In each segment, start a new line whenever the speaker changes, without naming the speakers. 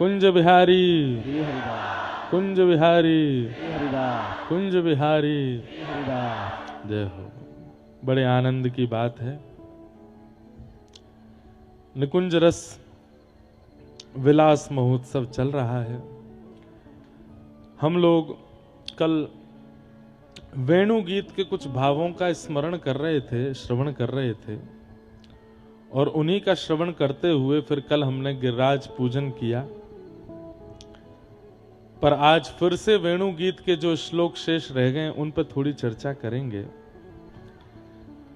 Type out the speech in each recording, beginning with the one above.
कुंज बिहारी
श्री हरिदास,
कुंज बिहारी
श्री हरिदास,
कुंज बिहारी
श्री हरिदास।
जय हो। बड़े आनंद की बात है, निकुंज रस विलास महोत्सव चल रहा है। हम लोग कल वेणु गीत के कुछ भावों का स्मरण कर रहे थे, श्रवण कर रहे थे, और उन्हीं का श्रवण करते हुए फिर कल हमने गिरिराज पूजन किया। पर आज फिर से वेणु गीत के जो श्लोक शेष रह गए उन पर थोड़ी चर्चा करेंगे।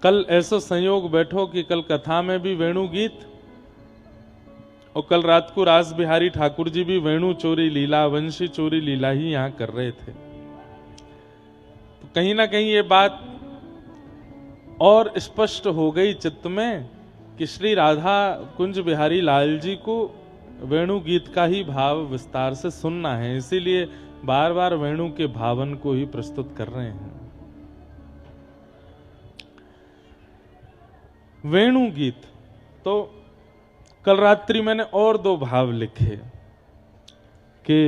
कल ऐसा संयोग बैठो कि कल कथा में भी वेणु गीत, और कल रात को रास बिहारी ठाकुर जी भी वेणु चोरी लीला, वंशी चोरी लीला ही यहां कर रहे थे। तो कहीं ना कहीं ये बात और स्पष्ट हो गई चित्त में कि श्री राधा कुंज बिहारी लाल जी को वेणु गीत का ही भाव विस्तार से सुनना है, इसीलिए बार बार वेणु के भावन को ही प्रस्तुत कर रहे हैं। वेणु गीत तो कल रात्रि मैंने और दो भाव लिखे कि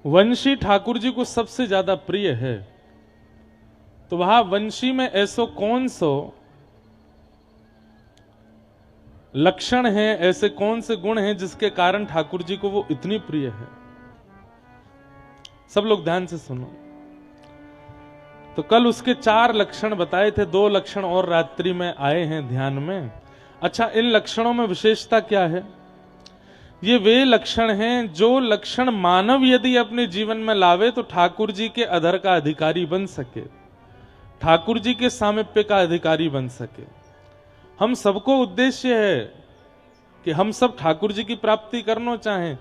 वंशी ठाकुर जी को सबसे ज्यादा प्रिय है, तो वहां वंशी में ऐसो कौन सो लक्षण है, ऐसे कौन से गुण हैं जिसके कारण ठाकुर जी को वो इतनी प्रिय है। सब लोग ध्यान से सुनो। तो कल उसके 4 लक्षण बताए थे, 2 लक्षण और रात्रि में आए हैं ध्यान में। अच्छा, इन लक्षणों में विशेषता क्या है? ये वे लक्षण हैं जो लक्षण मानव यदि अपने जीवन में लावे तो ठाकुर जी के अधर का अधिकारी बन सके, ठाकुर जी के सामीप्य का अधिकारी बन सके। हम सबको उद्देश्य है कि हम सब ठाकुर जी की प्राप्ति करना चाहें,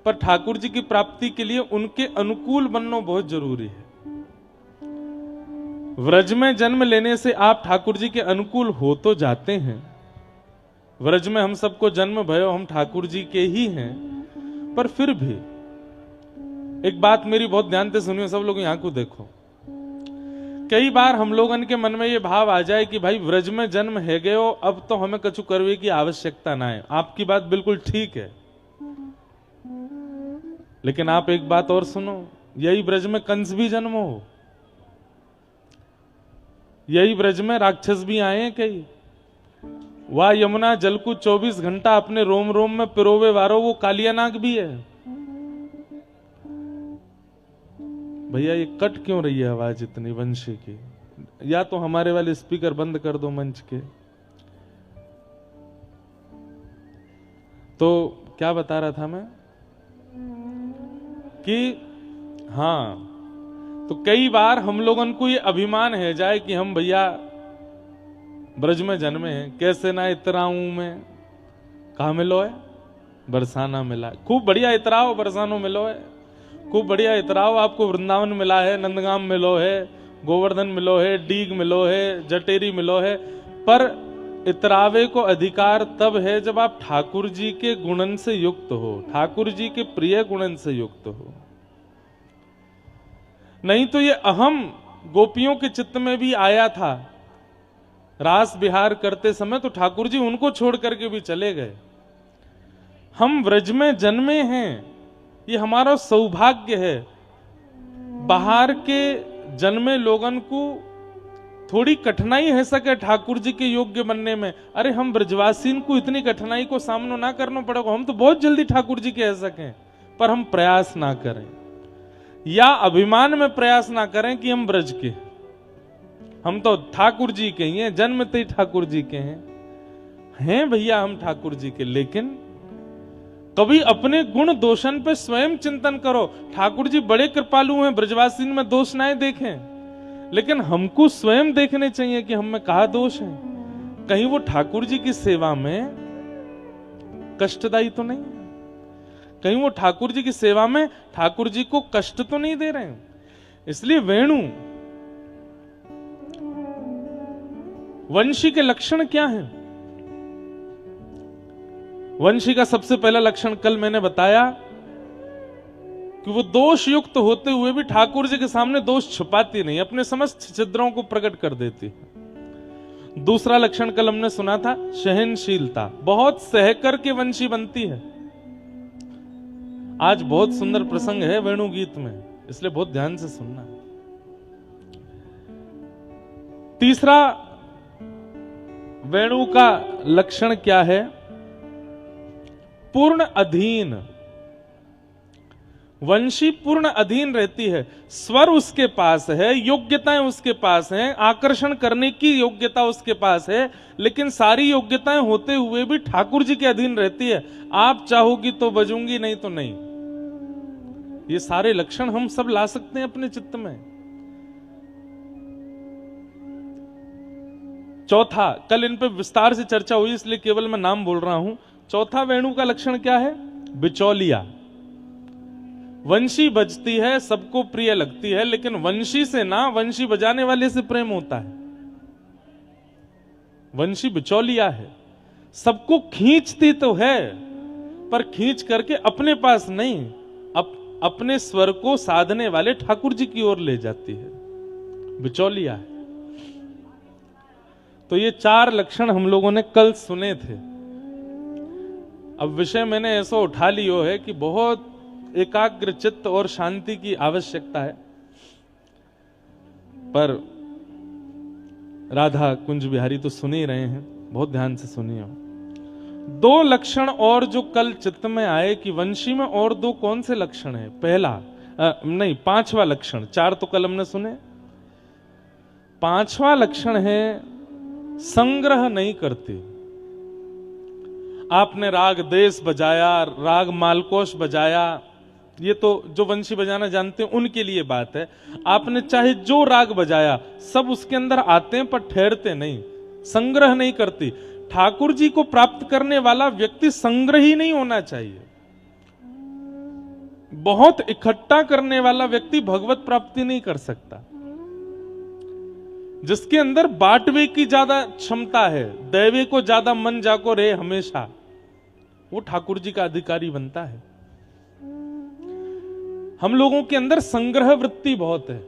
पर ठाकुर जी की प्राप्ति के लिए उनके अनुकूल बनना बहुत जरूरी है। व्रज में जन्म लेने से आप ठाकुर जी के अनुकूल हो तो जाते हैं, व्रज में हम सबको जन्म भयो, हम ठाकुर जी के ही हैं, पर फिर भी एक बात मेरी बहुत ध्यान से सुनियो, सब लोग यहां को देखो। कई बार हम लोगन के मन में ये भाव आ जाए कि भाई व्रज में जन्म है गयो, अब तो हमें कछु करवे की आवश्यकता ना है। आपकी बात बिल्कुल ठीक है, लेकिन आप एक बात और सुनो, यही ब्रज में कंस भी जन्म हो, यही ब्रज में राक्षस भी आए हैं कई। वह यमुना जल को 24 घंटा अपने रोम रोम में पिरोवे वारो वो कालियानाग भी है। भैया ये कट क्यों रही है आवाज इतनी वंशी की? या तो हमारे वाले स्पीकर बंद कर दो मंच के। तो क्या बता रहा था मैं कि हाँ, तो कई बार हम लोगों को ये अभिमान है जाए कि हम भैया ब्रज में जन्मे हैं, कैसे ना इतराऊं मैं। कहा मिलो है? बरसाना मिला। खूब बढ़िया इतराओ, बरसानो मिलो है, खूब बढ़िया इतराओ। आपको वृंदावन मिला है, नंदगाम मिलो है, गोवर्धन मिलो है, डीग मिलो है, जटेरी मिलो है, पर इतरावे को अधिकार तब है जब आप ठाकुर जी के गुणन से युक्त हो, ठाकुर जी के प्रिय गुणन से युक्त हो। नहीं तो ये अहम गोपियों के चित्त में भी आया था रास विहार करते समय, तो ठाकुर जी उनको छोड़ करके भी चले गए। हम व्रज में जन्मे हैं, ये हमारा सौभाग्य है। बाहर के जन्मे लोगन को थोड़ी कठिनाई है सके ठाकुर जी के योग्य बनने में। अरे हम ब्रजवासीन को इतनी कठिनाई को सामना ना करना पड़ेगा, हम तो बहुत जल्दी ठाकुर जी के रह सकें, पर हम प्रयास ना करें या अभिमान में प्रयास ना करें कि हम ब्रज के, हम तो ठाकुर जी के ही हैं, जन्मते ही ठाकुर जी के हैं भैया हम ठाकुर जी के। लेकिन कभी अपने गुण दोषन पे स्वयं चिंतन करो। ठाकुर जी बड़े कृपालु हैं, ब्रजवासीन में दोष ना देखें, लेकिन हमको स्वयं देखने चाहिए कि हम में कहा दोष है। कहीं वो ठाकुर जी की सेवा में कष्टदायी तो नहीं है, कहीं वो ठाकुर जी की सेवा में ठाकुर जी को कष्ट तो नहीं दे रहे हैं। इसलिए वेणु वंशी के लक्षण क्या हैं? वंशी का सबसे पहला लक्षण कल मैंने बताया कि वो दोष युक्त होते हुए भी ठाकुर जी के सामने दोष छुपाती नहीं, अपने समस्त छिद्रों को प्रकट कर देती है। दूसरा लक्षण कल हमने सुना था सहनशीलता, बहुत सहकर के वंशी बनती है। आज बहुत सुंदर प्रसंग है वेणु गीत में, इसलिए बहुत ध्यान से सुनना। तीसरा वेणु का लक्षण क्या है? पूर्ण अधीन। वंशी पूर्ण अधीन रहती है, स्वर उसके पास है, योग्यताएं उसके पास हैं, आकर्षण करने की योग्यता उसके पास है, लेकिन सारी योग्यताएं होते हुए भी ठाकुर जी के अधीन रहती है। आप चाहोगी तो बजूंगी, नहीं तो नहीं। ये सारे लक्षण हम सब ला सकते हैं अपने चित्त में। चौथा, कल इन पे विस्तार से चर्चा हुई इसलिए केवल मैं नाम बोल रहा हूं। चौथा वेणु का लक्षण क्या है? बिचौलिया। वंशी बजती है, सबको प्रिय लगती है, लेकिन वंशी से ना, वंशी बजाने वाले से प्रेम होता है। वंशी बिचौलिया है, सबको खींचती तो है पर खींच करके अपने पास नहीं, अपने स्वर को साधने वाले ठाकुर जी की ओर ले जाती है, बिचौलिया है। तो ये 4 लक्षण हम लोगों ने कल सुने थे। अब विषय मैंने ऐसा उठा लियो है कि बहुत एकाग्र चित्त और शांति की आवश्यकता है, पर राधा कुंज बिहारी तो सुन ही रहे हैं, बहुत ध्यान से सुनिए। 2 लक्षण और जो कल चित्त में आए कि वंशी में और 2 कौन से लक्षण है? पहला नहीं, 5वां लक्षण, 4 तो कल हमने सुने। 5वां लक्षण है संग्रह नहीं करती। आपने राग देश बजाया, राग मालकोश बजाया, ये तो जो वंशी बजाना जानते हैं उनके लिए बात है। आपने चाहे जो राग बजाया, सब उसके अंदर आते हैं पर ठहरते नहीं, संग्रह नहीं करती। ठाकुर जी को प्राप्त करने वाला व्यक्ति संग्रही नहीं होना चाहिए। बहुत इकट्ठा करने वाला व्यक्ति भगवत प्राप्ति नहीं कर सकता। जिसके अंदर बांटवे की ज्यादा क्षमता है, दैवे को ज्यादा मन जाको रे हमेशा, वो ठाकुर जी का अधिकारी बनता है। हम लोगों के अंदर संग्रह वृत्ति बहुत है।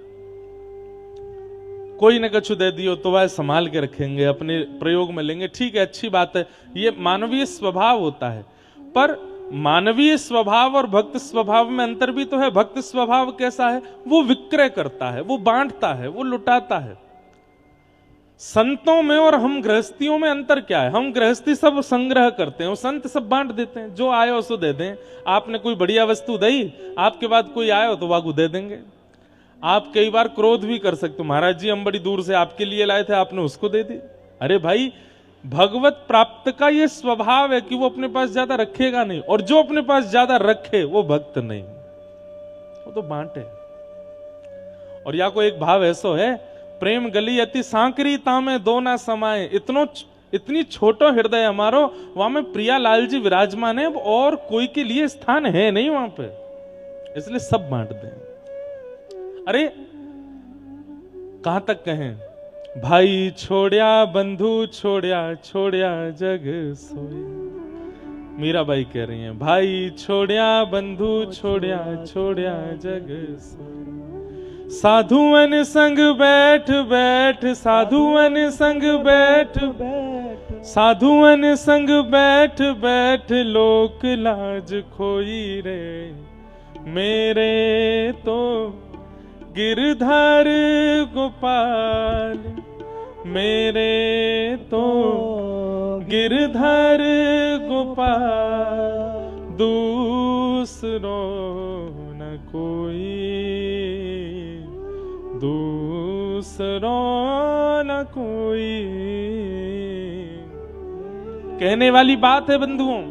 कोई ने कछु दे दियो तो वह संभाल के रखेंगे, अपने प्रयोग में लेंगे, ठीक है, अच्छी बात है, ये मानवीय स्वभाव होता है। पर मानवीय स्वभाव और भक्त स्वभाव में अंतर भी तो है। भक्त स्वभाव कैसा है? वो विक्रय करता है, वो बांटता है, वो लुटाता है। संतों में और हम गृहस्थियों में अंतर क्या है? हम गृहस्थी सब संग्रह करते हैं, संत सब बांट देते हैं, जो आयो सो दे दें। आपने कोई बढ़िया वस्तु दी, आपके बाद कोई आयो तो वागू दे देंगे। आप कई बार क्रोध भी कर सकते हो, महाराज जी हम बड़ी दूर से आपके लिए लाए थे, आपने उसको दे दी। अरे भाई, भगवत प्राप्त का ये स्वभाव है कि वो अपने पास ज्यादा रखेगा नहीं, और जो अपने पास ज्यादा रखे वो भक्त नहीं, वो तो बांटे। और या कोई एक भाव ऐसो है, प्रेम गली अति सांकरी तामे दो ना समाए। इतनी छोटो हृदय हमारो, वहां में प्रिया लाल जी विराजमान है, और कोई के लिए स्थान है नहीं वहां पे, इसलिए सब बांट दें। अरे कहां तक कहें? भाई छोड़िया बंधु छोड़िया, छोड़िया जग सोए। मीराबाई कह रही हैं, भाई छोड़िया बंधु छोड़िया, छोड़िया जग सोए। साधुअन संग बैठ बैठ, साधुअन संग बैठ बैठ, साधुअन संग बैठ बैठ, लोक लाज खोई रे। मेरे तो गिरधर गोपाल, मेरे तो गिरधर गोपाल, दूसरो न कोई, दूसरो न कोई। कहने वाली बात है बंधुओं,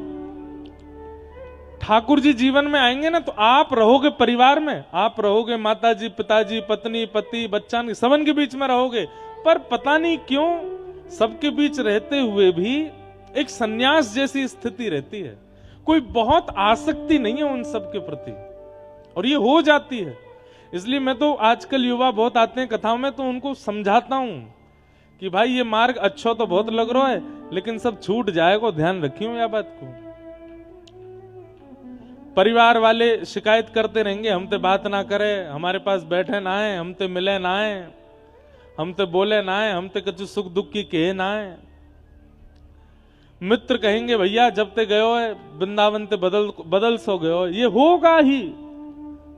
ठाकुर जी जीवन में आएंगे ना तो आप रहोगे परिवार में, आप रहोगे माताजी पिताजी पत्नी पति बच्चन सबन के बीच में रहोगे, पर पता नहीं क्यों सबके बीच रहते हुए भी एक सन्यास जैसी स्थिति रहती है। कोई बहुत आसक्ति नहीं है उन सब के प्रति, और ये हो जाती है। इसलिए मैं तो आजकल युवा बहुत आते हैं कथाओं में, तो उनको समझाता हूं कि भाई ये मार्ग अच्छा तो बहुत लग रहा है, लेकिन सब छूट जाएगा, ध्यान रखियो या बात को। परिवार वाले शिकायत करते रहेंगे, हम ते बात ना करे, हमारे पास बैठे ना आए, हम ते मिले ना आए। हम ते बोले ना है, हम ते कछु सुख दुख की कहे ना है। मित्र कहेंगे भैया जब ते गयो है वृंदावन ते बदल सो गयो, ये होगा ही,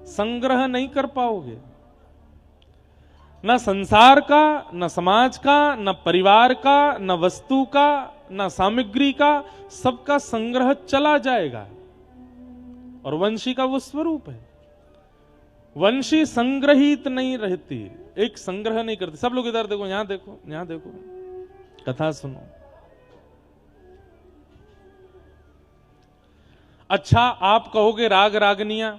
संग्रह नहीं कर पाओगे। न संसार का, न समाज का, न परिवार का, न वस्तु का, न सामग्री का, सबका संग्रह चला जाएगा। और वंशी का वो स्वरूप है, वंशी संग्रहित नहीं रहती, एक संग्रह नहीं करती। सब लोग इधर देखो, यहां देखो, यहां देखो, कथा सुनो। अच्छा आप कहोगे राग रागनियां,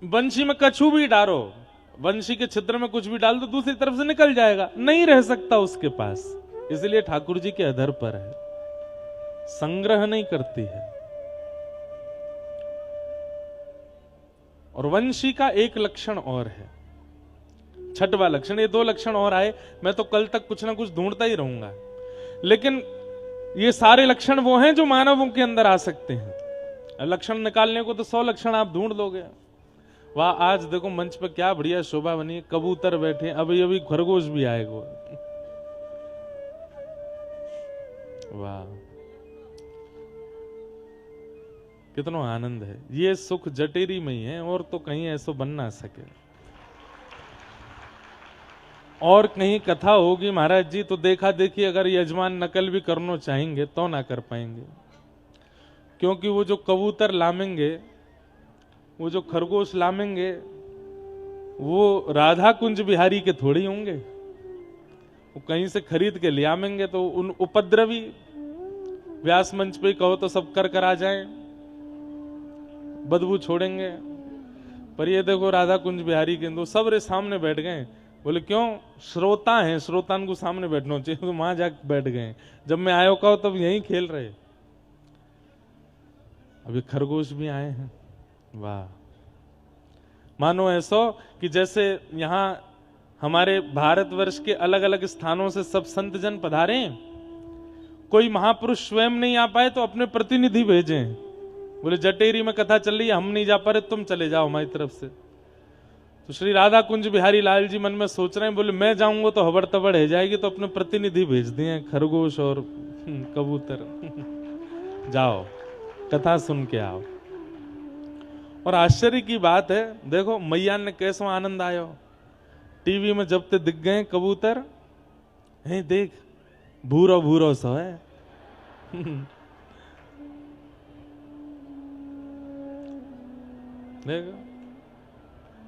वंशी में कछु भी डालो, वंशी के छिद्र में कुछ भी डाल दो दूसरी तरफ से निकल जाएगा, नहीं रह सकता उसके पास। इसलिए ठाकुर जी के अधर पर है, संग्रह नहीं करती है। और वंशी का एक लक्षण और है, छठवां लक्षण। ये दो लक्षण और आए, मैं तो कल तक कुछ ना कुछ ढूंढता ही रहूंगा, लेकिन ये सारे लक्षण वो हैं जो मानवों के अंदर आ सकते हैं। लक्षण निकालने को तो 100 लक्षण आप ढूंढ लोगे। वाह, आज देखो मंच पर क्या बढ़िया शोभा बनी है, कबूतर बैठे, अभी अभी खरगोश भी आएगा। वाह, कितना आनंद है। ये सुख जटेरी में ही है, और तो कहीं ऐसा बन ना सके। और कहीं कथा होगी महाराज जी तो देखा देखी अगर यजमान नकल भी करना चाहेंगे तो ना कर पाएंगे, क्योंकि वो जो कबूतर लामेंगे, वो जो खरगोश लामेंगे, वो राधा कुंज बिहारी के थोड़ी होंगे। वो कहीं से खरीद के ले आमेंगे तो उन उपद्रवी, व्यास मंच पे कहो तो सब कर आ जाएं, बदबू छोड़ेंगे। पर ये देखो राधा कुंज बिहारी के दो सबरे सामने बैठ गए। बोले क्यों? श्रोता हैं, श्रोतान को सामने बैठना चाहिए, तो वहां जाके बैठ गए। जब मैं आयो कहो तब यहीं खेल रहे। अभी खरगोश भी आए हैं। वाह, मानो ऐसो कि जैसे यहां हमारे भारतवर्ष के अलग अलग स्थानों से सब संत जन पधारे, कोई महापुरुष स्वयं नहीं आ पाए तो अपने प्रतिनिधि भेजें। बोले जटेरी में कथा चल रही है, हम नहीं जा पा रहे, तुम चले जाओ हमारी तरफ से। तो श्री राधा कुंज बिहारी लाल जी मन में सोच रहे हैं, बोले मैं जाऊंगा तो हबड़ तबड़ हो जाएगी, तो अपने प्रतिनिधि भेज दिए खरगोश और कबूतर। जाओ कथा सुन के आओ। और आश्चर्य की बात है, देखो मैया ने कैसा आनंद आयो। टीवी में जब ते दिख गए कबूतर, है देख भूरो भूरो सो है। देखो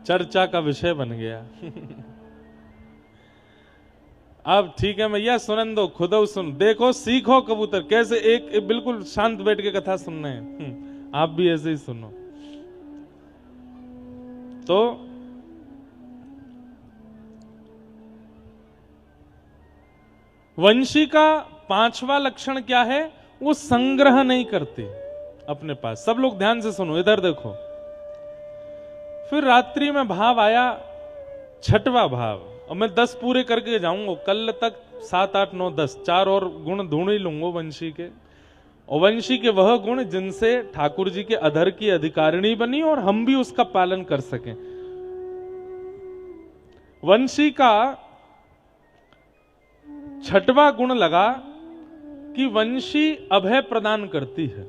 चर्चा का विषय बन गया। अब ठीक है मैया सुनन दो, खुद सुन, देखो सीखो कबूतर कैसे एक बिल्कुल शांत बैठ के कथा सुनना है। आप भी ऐसे ही सुनो। तो वंशी का पांचवा लक्षण क्या है? वो संग्रह नहीं करते अपने पास। सब लोग ध्यान से सुनो, इधर देखो। फिर रात्रि में भाव आया छठवा भाव, और मैं 10 पूरे करके जाऊंगा कल तक। 7, 8, 9, 10 4 और गुण ढूंढ ही लूंगा वंशी के। और वंशी के वह गुण जिनसे ठाकुर जी के अधर की अधिकारिणी बनी और हम भी उसका पालन कर सकें। वंशी का छठवां गुण लगा कि वंशी अभय प्रदान करती है।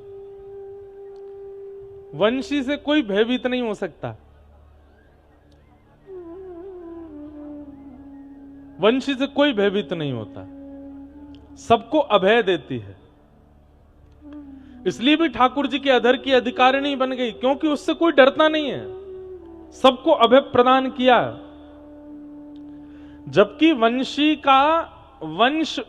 वंशी से कोई भयभीत नहीं हो सकता। वंशी से कोई भयभीत नहीं होता, सबको अभय देती है। इसलिए भी ठाकुर जी के अधर की अधिकारिणी बन गई, क्योंकि उससे कोई डरता नहीं है, सबको अभय प्रदान किया। जबकि वंशी का वंश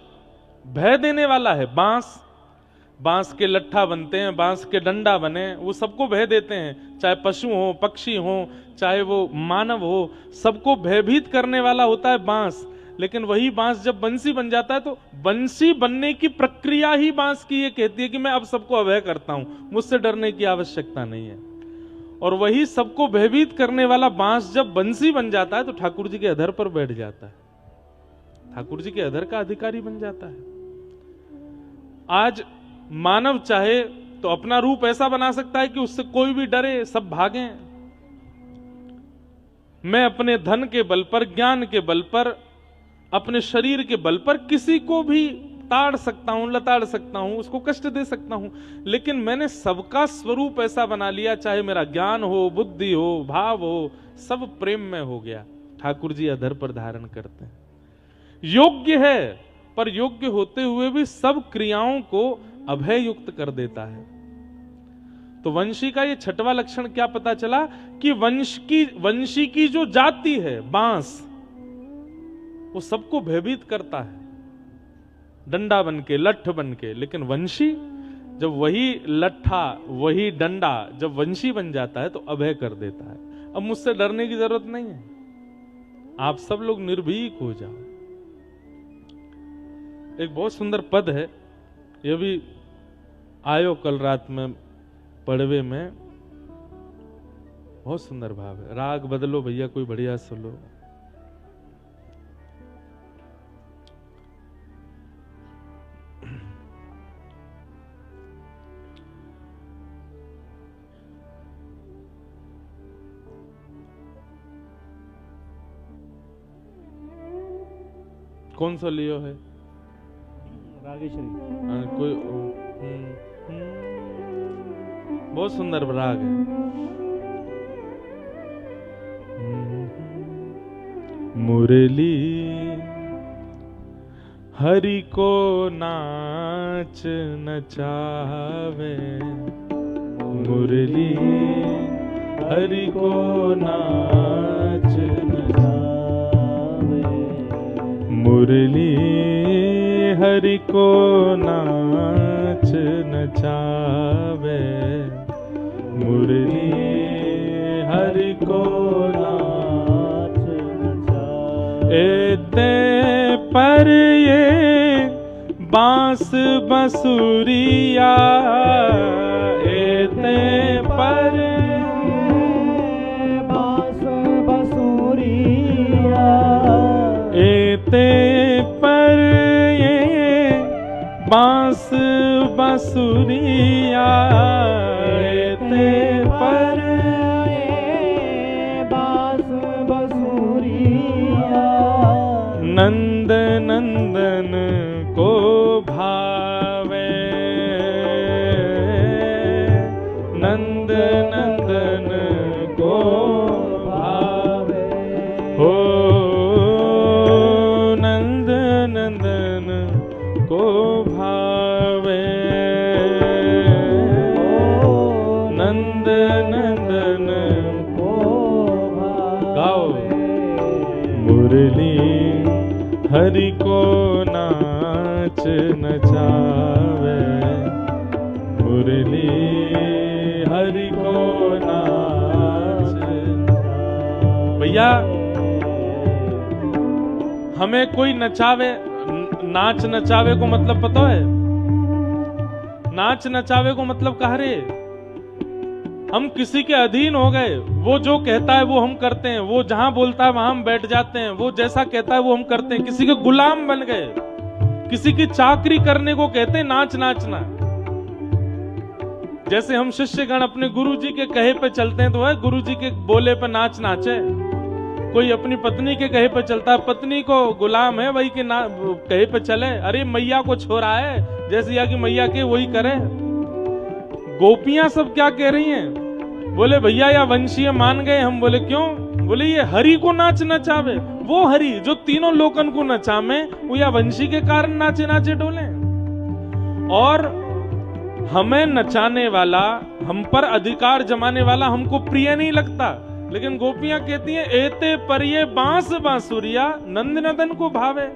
भय देने वाला है। बांस के लट्ठा बनते हैं, बांस के डंडा बने, वो सबको भय देते हैं, चाहे पशु हो, पक्षी हो, चाहे वो मानव हो, सबको भयभीत करने वाला होता है बांस। लेकिन वही बांस जब बंसी बन जाता है तो बंसी बनने की प्रक्रिया ही बांस की ये कहती है कि मैं अब सबको अभय करता हूं, मुझसे डरने की आवश्यकता नहीं है। और वही सबको भयभीत करने वाला बांस जब बंसी बन जाता है तो ठाकुर जी के अधर पर बैठ जाता है, ठाकुर जी के अधर का अधिकारी बन जाता है। आज मानव चाहे तो अपना रूप ऐसा बना सकता है कि उससे कोई भी डरे, सब भागें। मैं अपने धन के बल पर, ज्ञान के बल पर अपने शरीर के बल पर किसी को भी ताड़ सकता हूं, लताड़ सकता हूं, उसको कष्ट दे सकता हूं, लेकिन मैंने सबका स्वरूप ऐसा बना लिया, चाहे मेरा ज्ञान हो, बुद्धि हो, भाव हो, सब प्रेम में हो गया। ठाकुर जी अधर पर धारण करते हैं। योग्य है, पर योग्य होते हुए भी सब क्रियाओं को अभय युक्त कर देता है। तो वंशी का ये छठवां लक्षण क्या पता चला कि वंशी की जो जाति है बांस, वो सबको भयभीत करता है, डंडा बनके, लठ बनके। लेकिन वंशी जब वही लट्ठा, वही डंडा जब वंशी बन जाता है तो अभय कर देता है। अब मुझसे डरने की जरूरत नहीं है, आप सब लोग निर्भीक हो जाओ। एक बहुत सुंदर पद है, यह भी आयो कल रात में पड़वे में, बहुत सुंदर भाव है। राग बदलो भैया, कोई बढ़िया सुनो। कौन सा लियो है?
रागेश्वरी।
कोई बहुत सुंदर राग है। मुरली हरि को नाच नचावे, मुरली हरि को नाच नचावे, मुरली हरि को नाच नचावे, मुरली हरि को नाच नचावे। एते पर ये बांस बंसुरिया, एते पर
बांस बंसुरिया,
एते पर ये बांस बंसुरिया, एते पर
ये बांस बंसुरिया,
नंद नंदन को भावे, नंद नंदन को भावे, हो नंद नंदन को भावे, नंद नंदन
को भावे।
गाओ। मुरली हरि को नाच नचावे, मुरली हरि को नाच नचावे। भैया हमें कोई नचावे, नाच नचावे को मतलब पता है? नाच नचावे को मतलब कह रहे हम किसी के अधीन हो गए, वो जो कहता है वो हम करते हैं, वो जहां बोलता है वहां हम बैठ जाते हैं, वो जैसा कहता है वो हम करते हैं, किसी के गुलाम बन गए, किसी की चाकरी करने को कहते हैं नाच नाचना। जैसे हम शिष्यगण अपने गुरुजी के कहे पे चलते हैं तो है गुरुजी के बोले पे नाच नाचे, कोई अपनी पत्नी के कहे पे चलता है, पत्नी को गुलाम है वही के कहे पे चले, अरे मैया को छोड़ा है, जैसे या कि मैया के वही करे। गोपियां सब क्या कह रही हैं? बोले भैया या वंशीय मान गए हम। बोले क्यों? बोले ये हरि को नाच नचावे, वो हरि जो तीनों लोकन को नचावे, वो या वंशी के कारण नाचे नाचे डोले। और हमें नचाने वाला, हम पर अधिकार जमाने वाला हमको प्रिय नहीं लगता, लेकिन गोपियां कहती हैं एते पर ये बांस बांसुरिया नंद नंदन को भावे।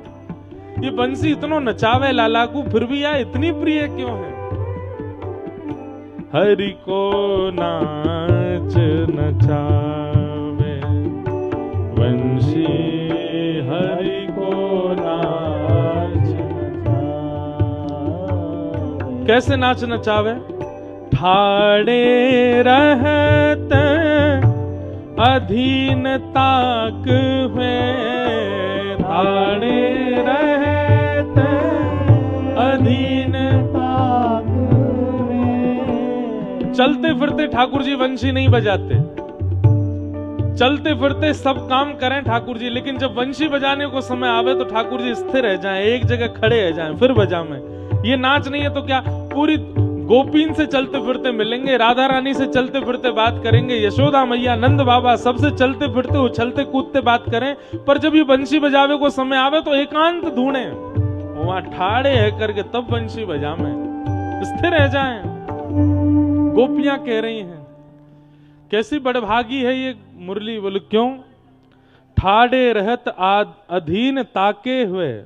ये बंसी इतनो नचावे लाला को, फिर भी या इतनी प्रिय क्यों है? हरि को नाच नचावे, वंशी हरि को नाच नचावे। कैसे नाच नचावे? ठाड़े रहत अधीन ताक में, ठाड़े रहत अधीन ताक में। चलते फिरते ठाकुर जी वंशी नहीं बजाते, चलते फिरते सब काम करें ठाकुर जी, लेकिन जब वंशी बजाने को समय आवे तो ठाकुर जी स्थिर रह जाएं, एक जगह खड़े रह जाएं, फिर बजावें। ये नाच नहीं है तो क्या, पूरी गोपीन से चलते फिरते मिलेंगे, राधा रानी से चलते फिरते बात करेंगे, यशोदा मैया, नंद बाबा, सबसे चलते फिरते उछलते कूदते बात करें, पर जब ये बंशी बजावे को समय आवे तो एकांत ढूंढे, वहां ठाड़े है करके तब बंशी बजावे, स्थिर रह जाएं। गोपियां कह रही हैं, कैसी बड़भागी है ये मुरली। बोले क्यों? ठाड़े रहत अधीन ताके हुए,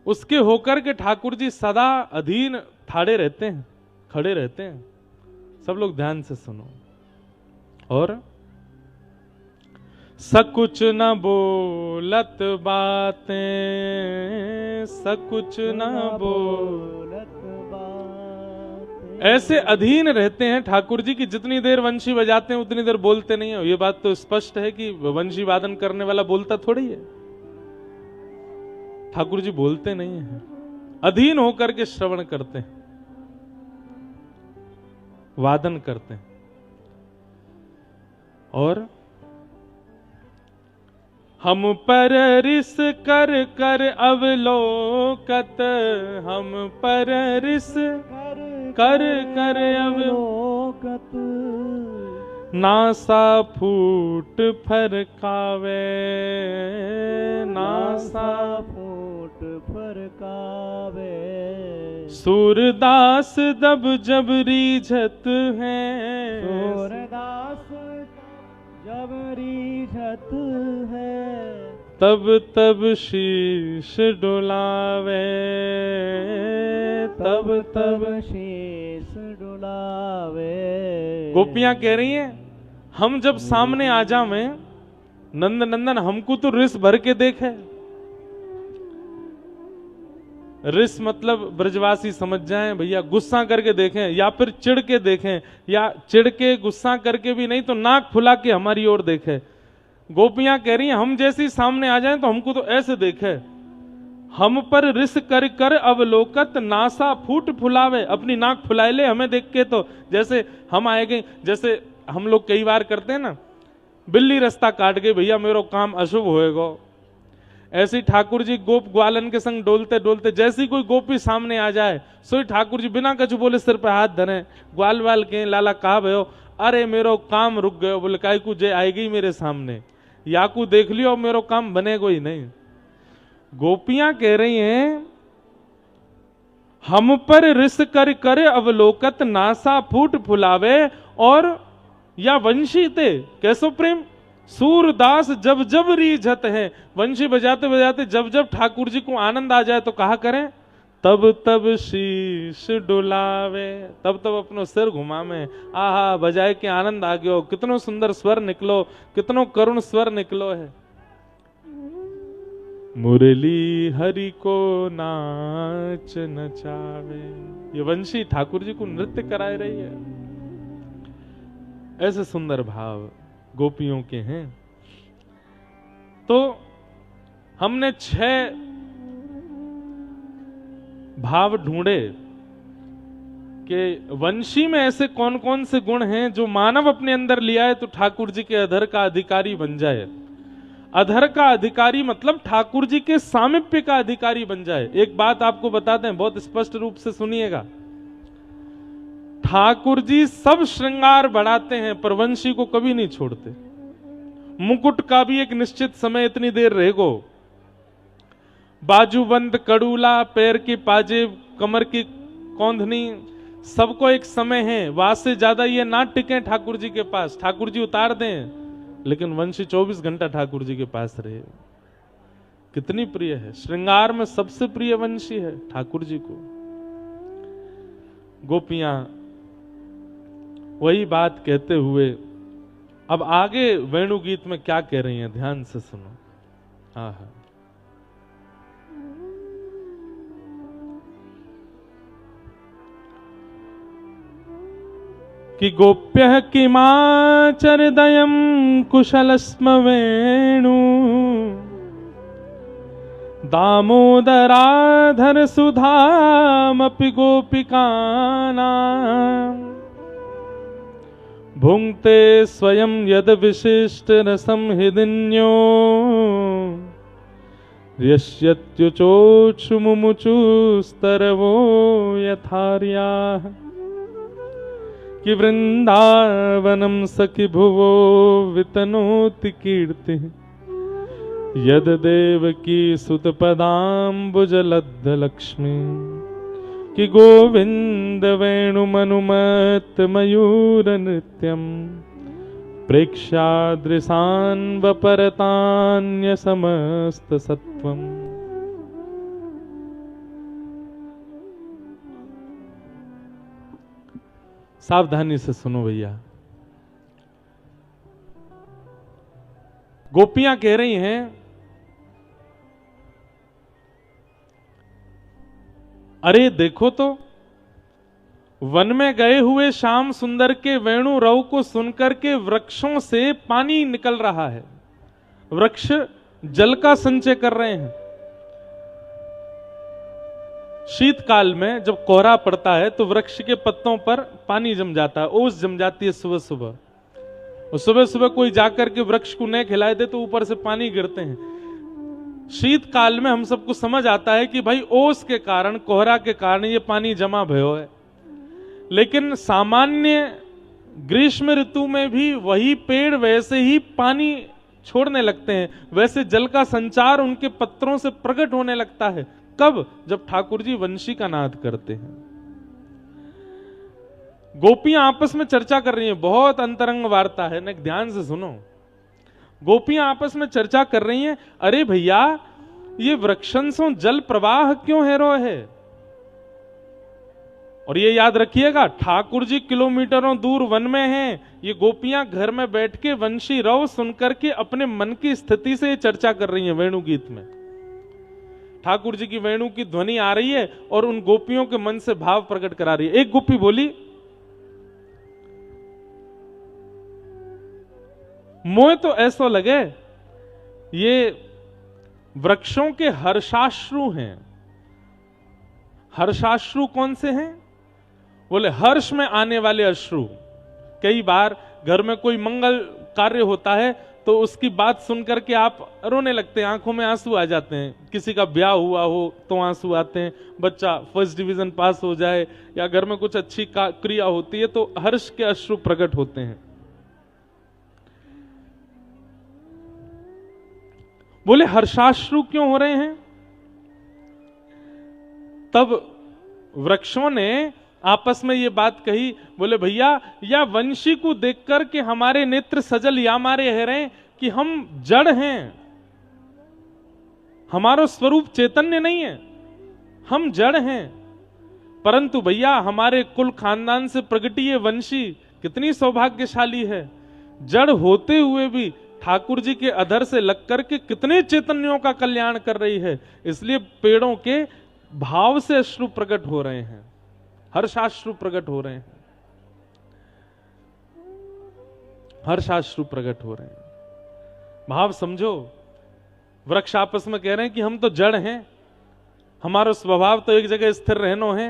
उसके होकर के ठाकुर जी सदा अधीन ठाड़े रहते हैं, खड़े रहते हैं। सब लोग ध्यान से सुनो। और सकुच न बोलत बातें, सकुच न बोलत बातें, ऐसे अधीन रहते हैं ठाकुर जी की जितनी देर वंशी बजाते हैं उतनी देर बोलते नहीं है। ये बात तो स्पष्ट है कि वंशी वादन करने वाला बोलता थोड़ी है, ठाकुर जी बोलते नहीं हैं, अधीन होकर के श्रवण करते हैं, वादन करते हैं। और हम पर रिस कर कर अवलोकत, हम पर रिस कर कर अवलोकत, नासा फूट फरकावे, नासा फूट फरकावे, सूरदास दब जब रीझत है, सूरदास जब रीझत है, तब तब शीश डुलावे, तब तब शीश डुलावे। गोपियां कह रही हैं, हम जब सामने आ जावे, नंद नंदन हमको तो रिस भर के देखे। रिस मतलब ब्रजवासी समझ जाएं भैया, गुस्सा करके देखें या फिर चिढ़ के देखें, या चिढ़ के गुस्सा करके भी नहीं तो नाक फुला के हमारी ओर देखे। गोपियां कह रही हैं, हम जैसे सामने आ जाएं तो हमको तो ऐसे देखे, हम पर रिस कर कर अवलोकत, नासा फूट फुलावे, अपनी नाक फुलाए ले हमें देख के। तो जैसे हम आएंगे, जैसे हम लोग कई बार करते हैं ना, बिल्ली रास्ता काट गई, भैया मेरो काम अशुभ होएगा। ऐसे ठाकुर जी गोप ग्वालन के संग डोलते डोलते जैसी कोई गोपी सामने आ जाए, सोई ठाकुर जी बिना कछु बोले सिर पे हाथ धरे, ग्वाल वाल के लाला कहा भयो, अरे मेरो काम रुक गयो। बोले काय को जे आएगी मेरे सामने, याकू देख लियो मेरो काम बनेगा ही नहीं। गोपियां कह रही हैं, हम पर रिस कर कर अवलोकत, नासा फूट फुलावे, और या वंशी ते कैसो प्रेम, सूरदास जब जब रीझत है, वंशी बजाते बजाते जब जब ठाकुर जी को आनंद आ जाए तो कहा करें, तब तब शीश डुलावे, तब तब अपनो सिर घुमावे, आहा बजाए के आनंद आ गयो, कितनो सुंदर स्वर निकलो, कितनो करुण स्वर निकलो है। मुरली हरि को नाच नचावे, ये वंशी ठाकुर जी को नृत्य कराए रही है। ऐसे सुंदर भाव गोपियों के हैं। तो हमने 6 भाव ढूंढे कि वंशी में ऐसे कौन कौन से गुण हैं जो मानव अपने अंदर लिया है तो ठाकुर जी के अधर का अधिकारी बन जाए। अधर का अधिकारी मतलब ठाकुर जी के सामिप्य का अधिकारी बन जाए। एक बात आपको बताते हैं, बहुत स्पष्ट रूप से सुनिएगा। ठाकुर जी सब श्रृंगार बढ़ाते हैं पर वंशी को कभी नहीं छोड़ते। मुकुट का भी एक निश्चित समय इतनी देर रहेगो, बाजूबंद, कड़ूला, पैर की पाजेब, कमर की कौंधनी, सबको एक समय है। वास से ज्यादा ये ना टिके ठाकुर जी के पास, ठाकुर जी उतार दें, लेकिन वंशी 24 घंटा ठाकुर जी के पास रहे। कितनी प्रिय है, श्रृंगार में सबसे प्रिय वंशी है ठाकुर जी को। गोपियां वही बात कहते हुए अब आगे वेणु गीत में क्या कह रही हैं, ध्यान से सुनो। हाँ, कि गोप्य किमाचरदयं कुशलस्म वेणु, दामोदराधर सुधामपि गोपिकानां, भुंक्ते स्वयं यद विशिष्ट रसम हृदिन्यो यस्यत्युचोक्षु मुमुचुस्तरवो यथार्याः कि वृंदावनम सखि भुवो वितनोति कीर्ति यद देवकी सुत पदाम्बुजलब्ध लक्ष्मी कि गोविंद वेणुमनुमत मयूर नृत्यम प्रेक्षादृशान वपरतान्य समस्त सत्वम। सावधानी से सुनो भैया। गोपियां कह रही हैं अरे देखो तो वन में गए हुए श्याम सुंदर के वेणु रव को सुनकर के वृक्षों से पानी निकल रहा है, वृक्ष जल का संचय कर रहे हैं। शीतकाल में जब कोहरा पड़ता है तो वृक्ष के पत्तों पर पानी जम जाता है, ओस जम जाती है सुबह सुबह, और सुबह सुबह कोई जाकर के वृक्ष को नहीं खिलाए दे तो ऊपर से पानी गिरते हैं। शीतकाल में हम सबको समझ आता है कि भाई ओस के कारण, कोहरा के कारण ये पानी जमा भयो है, लेकिन सामान्य ग्रीष्म ऋतु में भी वही पेड़ वैसे ही पानी छोड़ने लगते हैं, वैसे जल का संचार उनके पत्रों से प्रकट होने लगता है। कब? जब ठाकुर जी वंशी का नाद करते हैं। गोपियां आपस में चर्चा कर रही हैं, बहुत अंतरंग वार्ता है, न ध्यान से सुनो। गोपियां आपस में चर्चा कर रही हैं, अरे भैया ये वृक्षंसों जल प्रवाह क्यों है रो है। और ये याद रखिएगा, ठाकुर जी किलोमीटरों दूर वन में हैं, ये गोपियां घर में बैठ के वंशी रव सुनकर के अपने मन की स्थिति से चर्चा कर रही हैं। वेणु गीत में ठाकुर जी की वेणु की ध्वनि आ रही है और उन गोपियों के मन से भाव प्रकट करा रही है। एक गोपी बोली, मोए तो ऐसा लगे ये वृक्षों के हर्षाश्रु हैं। हर्षाश्रु कौन से हैं? बोले हर्ष में आने वाले अश्रु। कई बार घर में कोई मंगल कार्य होता है तो उसकी बात सुनकर के आप रोने लगते हैं, आंखों में आंसू आ जाते हैं। किसी का ब्याह हुआ हो तो आंसू आते हैं, बच्चा फर्स्ट डिवीजन पास हो जाए या घर में कुछ अच्छी क्रिया होती है तो हर्ष के अश्रु प्रकट होते हैं। बोले हर्षाश्रु क्यों हो रहे हैं? तब वृक्षों ने आपस में ये बात कही, बोले भैया या वंशी को देखकर के हमारे नेत्र सजल या मारे है रहे कि हम जड़ हैं, हमारा स्वरूप चैतन्य नहीं है, हम जड़ हैं। परंतु भैया हमारे कुल खानदान से प्रगटी ये वंशी कितनी सौभाग्यशाली है, जड़ होते हुए भी ठाकुर जी के अधर से लग करके कितने चैतन्यों का कल्याण कर रही है। इसलिए पेड़ों के भाव से अश्रु प्रकट हो रहे हैं, हर्षाश्रु प्रकट हो रहे हैं, हर्षाश्रु प्रकट हो रहे हैं। भाव समझो। वृक्ष आपस में कह रहे हैं कि हम तो जड़ हैं, हमारा स्वभाव तो एक जगह स्थिर रहनो है,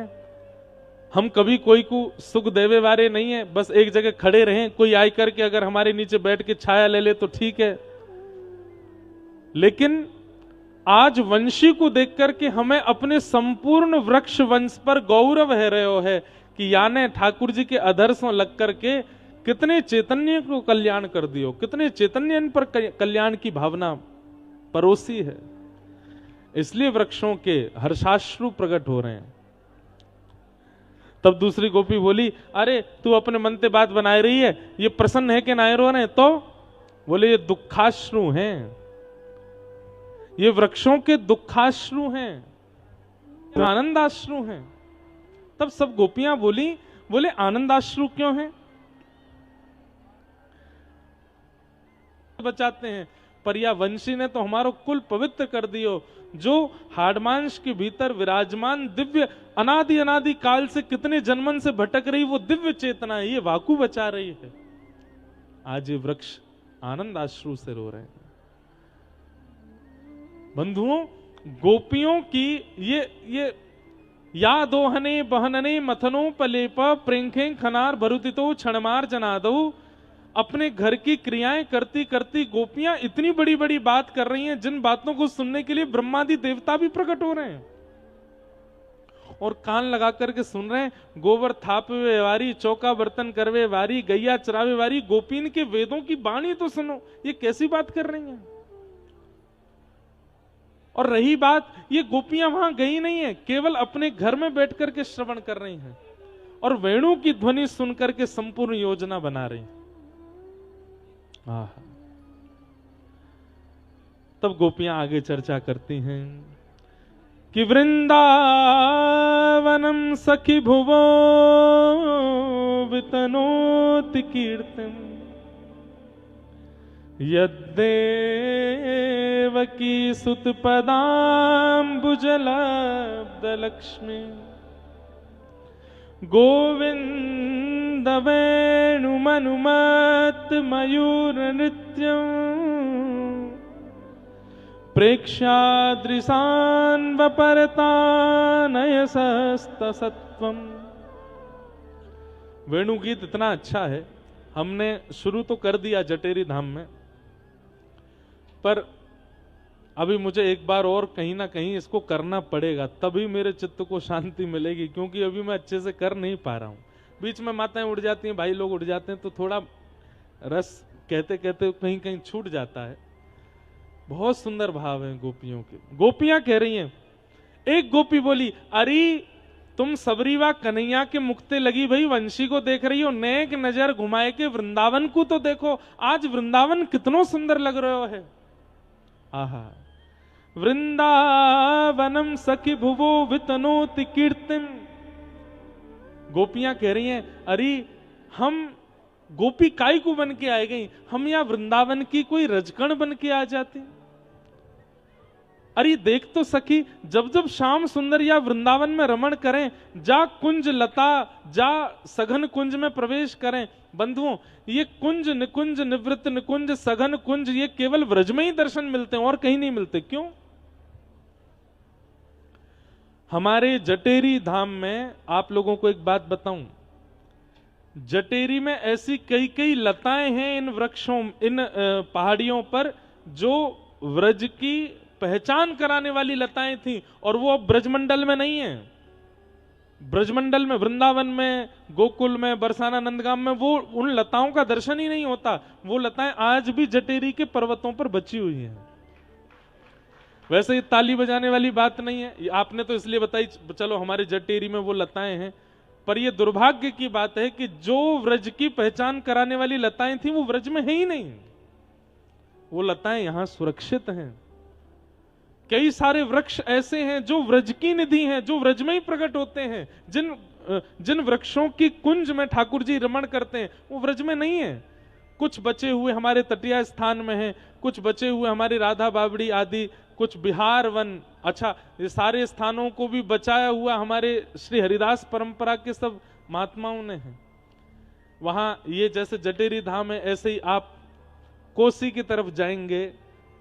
हम कभी कोई को सुख देवे वाले नहीं है, बस एक जगह खड़े रहें, कोई आई करके अगर हमारे नीचे बैठ के छाया ले ले तो ठीक है। लेकिन आज वंशी को देख करके हमें अपने संपूर्ण वृक्ष वंश पर गौरव है रहे है कि याने ठाकुर जी के अधर लग करके कितने चैतन्य को कल्याण कर दियो, कितने चैतन्य इन पर कल्याण की भावना परोसी है। इसलिए वृक्षों के हर्षाश्रु प्रकट हो रहे हैं। तब दूसरी गोपी बोली, अरे तू अपने मन से बात बनाए रही है, ये प्रसन्न है कि नाय रो रहे? तो बोले ये दुखाश्रु हैं, ये वृक्षों के दुखाश्रु हैं, आनंदाश्रु हैं। तब सब गोपियां बोली, बोले आनंदाश्रु क्यों हैं? बचाते हैं, पर या वंशी ने तो हमारो कुल पवित्र कर दियो। जो हाड़मांश के भीतर विराजमान दिव्य अनादि अनादि काल से कितने जन्मन से भटक रही वो दिव्य चेतना है, ये वाकु बचा रही है। आज ये वृक्ष आनंदाश्रु से रो रहे हैं। बंधुओं, गोपियों की ये या दोहने बहनने मथनो पलेप प्रेंखे खनार भरुतितो क्षणमार जनादो। अपने घर की क्रियाएं करती करती गोपियां इतनी बड़ी बड़ी बात कर रही हैं जिन बातों को सुनने के लिए ब्रह्मादि देवता भी प्रकट हो रहे हैं और कान लगा करके सुन रहे हैं। गोबर थापवे वारी, चौका बर्तन करवे वारी, गैया चरावे वारी, गोपीन के वेदों की वाणी तो सुनो, ये कैसी बात कर रही हैं। और रही बात, ये गोपियां वहां गई नहीं है, केवल अपने घर में बैठ करके श्रवण कर रही हैं और वेणु की ध्वनि सुन करके संपूर्ण योजना बना रही हैं। तब गोपियां आगे चर्चा करती हैं कि वृंदावनम सखी भुवो वितनोति कीर्तन यद्देवकी सुत पदाम्बुजलब्धलक्ष्मी गोविंद वेणुमनुमत मयूर नृत्यम प्रेक्षादृशान्वपरतानयसस्तसत्वम्। वेणु गीत इतना अच्छा है, हमने शुरू तो कर दिया जटेरी धाम में, पर अभी मुझे एक बार और कहीं ना कहीं इसको करना पड़ेगा, तभी मेरे चित्त को शांति मिलेगी, क्योंकि अभी मैं अच्छे से कर नहीं पा रहा हूं। बीच में माताएं उड़ जाती हैं, भाई लोग उड़ जाते हैं, तो थोड़ा रस कहते कहते कहीं कहीं छूट जाता है। बहुत सुंदर भाव है गोपियों के। गोपियां कह रही हैं, एक गोपी बोली, अरे तुम सबरीवा कन्हैया के मुक्ते लगी भाई वंशी को देख रही हो, नेक नजर घुमाए के वृंदावन को तो देखो, आज वृंदावन कितनो सुंदर लग रहे है। आहा, वृंदावनम सखी भुवो वितनोति कीर्तिम। गोपियां कह रही हैं, अरे हम गोपी काय को बन के आए गई, हम यहां वृंदावन की कोई रजकण बन के आ जाते। अरे देख तो सखी, जब जब श्याम सुंदर या वृंदावन में रमण करें, जा कुंज लता, जा सघन कुंज में प्रवेश करें। बंधुओं, ये कुंज निकुंज निवृत्त निकुंज सघन कुंज, ये केवल व्रज में ही दर्शन मिलते हैं और कहीं नहीं मिलते। क्यों? हमारे जटेरी धाम में आप लोगों को एक बात बताऊं, जटेरी में ऐसी कई कई लताएं हैं इन वृक्षों, इन पहाड़ियों पर, जो व्रज की पहचान कराने वाली लताएं थी, और वो अब ब्रजमंडल में नहीं है। ब्रजमंडल में, वृंदावन में, गोकुल में, बरसाना, नंदगाम में वो उन लताओं का दर्शन ही नहीं होता। वो लताएं आज भी जटेरी के पर्वतों पर बची हुई हैं। वैसे ये ताली बजाने वाली बात नहीं है, आपने तो इसलिए बताई, चलो हमारे जटेरी में वो लताएं हैं, पर यह दुर्भाग्य की बात है कि जो व्रज की पहचान कराने वाली लताएं थी वो व्रज में है ही नहीं। वो लताएं यहां सुरक्षित हैं। कई सारे वृक्ष ऐसे हैं जो व्रज की निधि हैं, जो व्रज में ही प्रकट होते हैं। जिन वृक्षों की कुंज में ठाकुर जी रमण करते हैं वो व्रज में नहीं है। कुछ बचे हुए हमारे तटीय स्थान में हैं, कुछ बचे हुए हमारी राधा बावड़ी आदि, कुछ बिहार वन, अच्छा ये सारे स्थानों को भी बचाया हुआ हमारे श्री हरिदास परंपरा के सब महात्माओं ने हैं। वहां ये जैसे जटेरी धाम है, ऐसे ही आप कोसी की तरफ जाएंगे,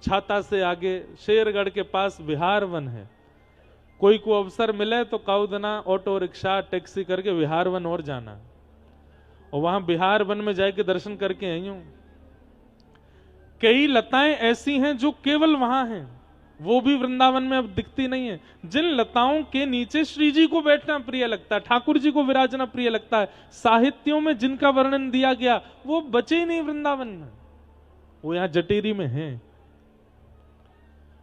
छाता से आगे शेरगढ़ के पास बिहार वन है। कोई को अवसर मिले तो काउदना ऑटो रिक्शा टैक्सी करके बिहार वन और जाना, और वहां बिहार वन में जाके दर्शन करके आई हूं। कई लताएं ऐसी हैं जो केवल वहां हैं, वो भी वृंदावन में अब दिखती नहीं है। जिन लताओं के नीचे श्री जी को बैठना प्रिय लगता है, ठाकुर जी को विराजना प्रिय लगता है, साहित्यों में जिनका वर्णन दिया गया, वो बचे ही नहीं वृंदावन में, वो यहां जटेरी में हैं।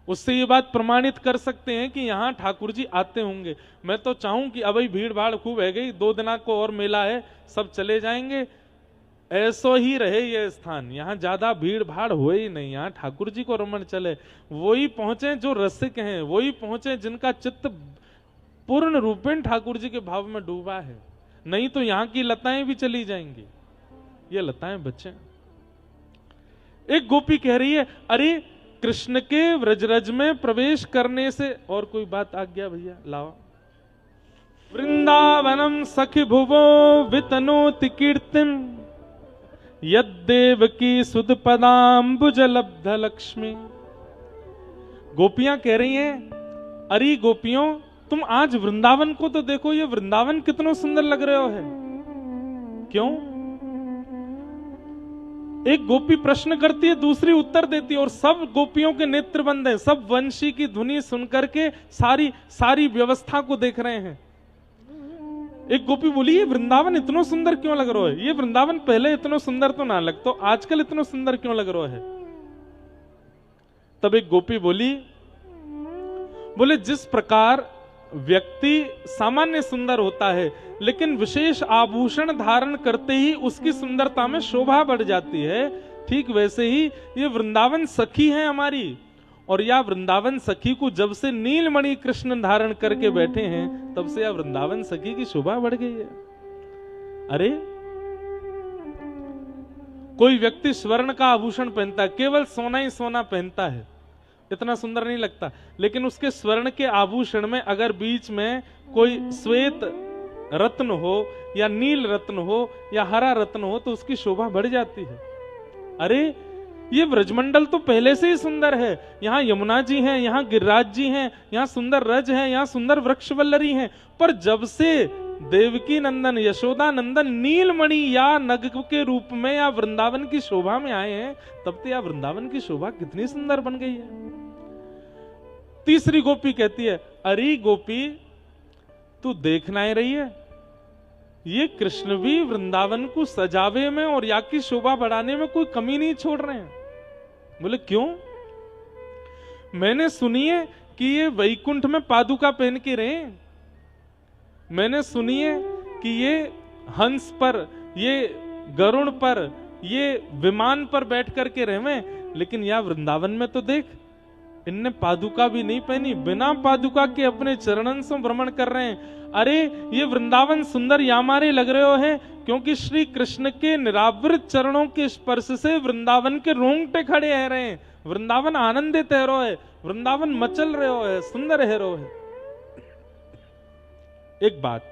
उससे ये बात प्रमाणित कर सकते हैं कि यहां ठाकुर जी आते होंगे। मैं तो चाहूं कि अभी भीड़ भाड़ खूब है गई, 2 दिना को और मेला है, सब चले जाएंगे, ऐसो ही रहे ये स्थान, यहां ज्यादा भीड़ भाड़ हो ही नहीं, यहां ठाकुर जी को रमण चले। वही पहुंचे जो रसिक हैं, वही पहुंचे जिनका चित्त पूर्ण रूपेण ठाकुर जी के भाव में डूबा है, नहीं तो यहां की लताएं भी चली जाएंगी, ये लताएं बचे। एक गोपी कह रही है, अरे कृष्ण के व्रजरज में प्रवेश करने से और कोई बात आ गया भैया, लाओ। वृंदावनम सखी भुवो वितनोति कीर्तिम यद्देव की सुध पदाम्बुज लब्ध लक्ष्मी। गोपियां कह रही हैं, अरे गोपियों, तुम आज वृंदावन को तो देखो, ये वृंदावन कितना सुंदर लग रहे हो है। क्यों? एक गोपी प्रश्न करती है, दूसरी उत्तर देती है, और सब गोपियों के नेत्र बंद है, सब वंशी की ध्वनि सुनकर के सारी व्यवस्था को देख रहे हैं। एक गोपी बोली, ये वृंदावन इतना सुंदर क्यों लग रहा है? ये वृंदावन पहले इतना सुंदर तो ना लगता, आजकल इतना सुंदर क्यों लग रहा है? तब एक गोपी बोले जिस प्रकार व्यक्ति सामान्य सुंदर होता है, लेकिन विशेष आभूषण धारण करते ही उसकी सुंदरता में शोभा बढ़ जाती है, ठीक वैसे ही ये वृंदावन सखी है हमारी। और या वृंदावन सखी को जब से नीलमणि कृष्ण धारण करके बैठे हैं, तब से या वृंदावन सखी की शोभा बढ़ गई है। अरे कोई व्यक्ति स्वर्ण का आभूषण पहनता है, केवल सोना ही सोना पहनता है, इतना सुंदर नहीं लगता, लेकिन उसके स्वर्ण के आभूषण में अगर बीच में कोई श्वेत रत्न हो या नील रत्न हो या हरा रत्न हो तो उसकी शोभा बढ़ जाती है। अरे ये ब्रजमंडल तो पहले से ही सुंदर है, यहाँ यमुना जी हैं, यहाँ गिरिराज जी हैं, यहाँ सुंदर रज हैं, यहाँ सुंदर वृक्षवल्लरी हैं, पर जब से देवकी नंदन यशोदा नंदन नीलमणि या नग के रूप में या वृंदावन की शोभा में आए हैं, तब तो या वृंदावन की शोभा कितनी सुंदर बन गई है। तीसरी गोपी कहती है, अरे गोपी तू देखना ही रही है, ये कृष्ण भी वृंदावन को सजावे में और या की शोभा बढ़ाने में कोई कमी नहीं छोड़ रहे हैं। बोले क्यों? मैंने सुनी है कि ये वैकुंठ में पादुका पहन के रहे, मैंने सुनी है कि ये हंस पर, ये गरुड़ पर, ये विमान पर बैठ करके रहे, लेकिन या वृंदावन में तो देख, इनने पादुका भी नहीं पहनी, बिना पादुका के अपने चरणन से भ्रमण कर रहे हैं। अरे ये वृंदावन सुंदर यामारे लग रहे हो है क्योंकि श्री कृष्ण के निरावृत चरणों के स्पर्श से वृंदावन के रोंगटे खड़े है रहे हैं, वृंदावन आनंदित है रो है, वृंदावन मचल रहे हो है, सुंदर है रो है। एक बात,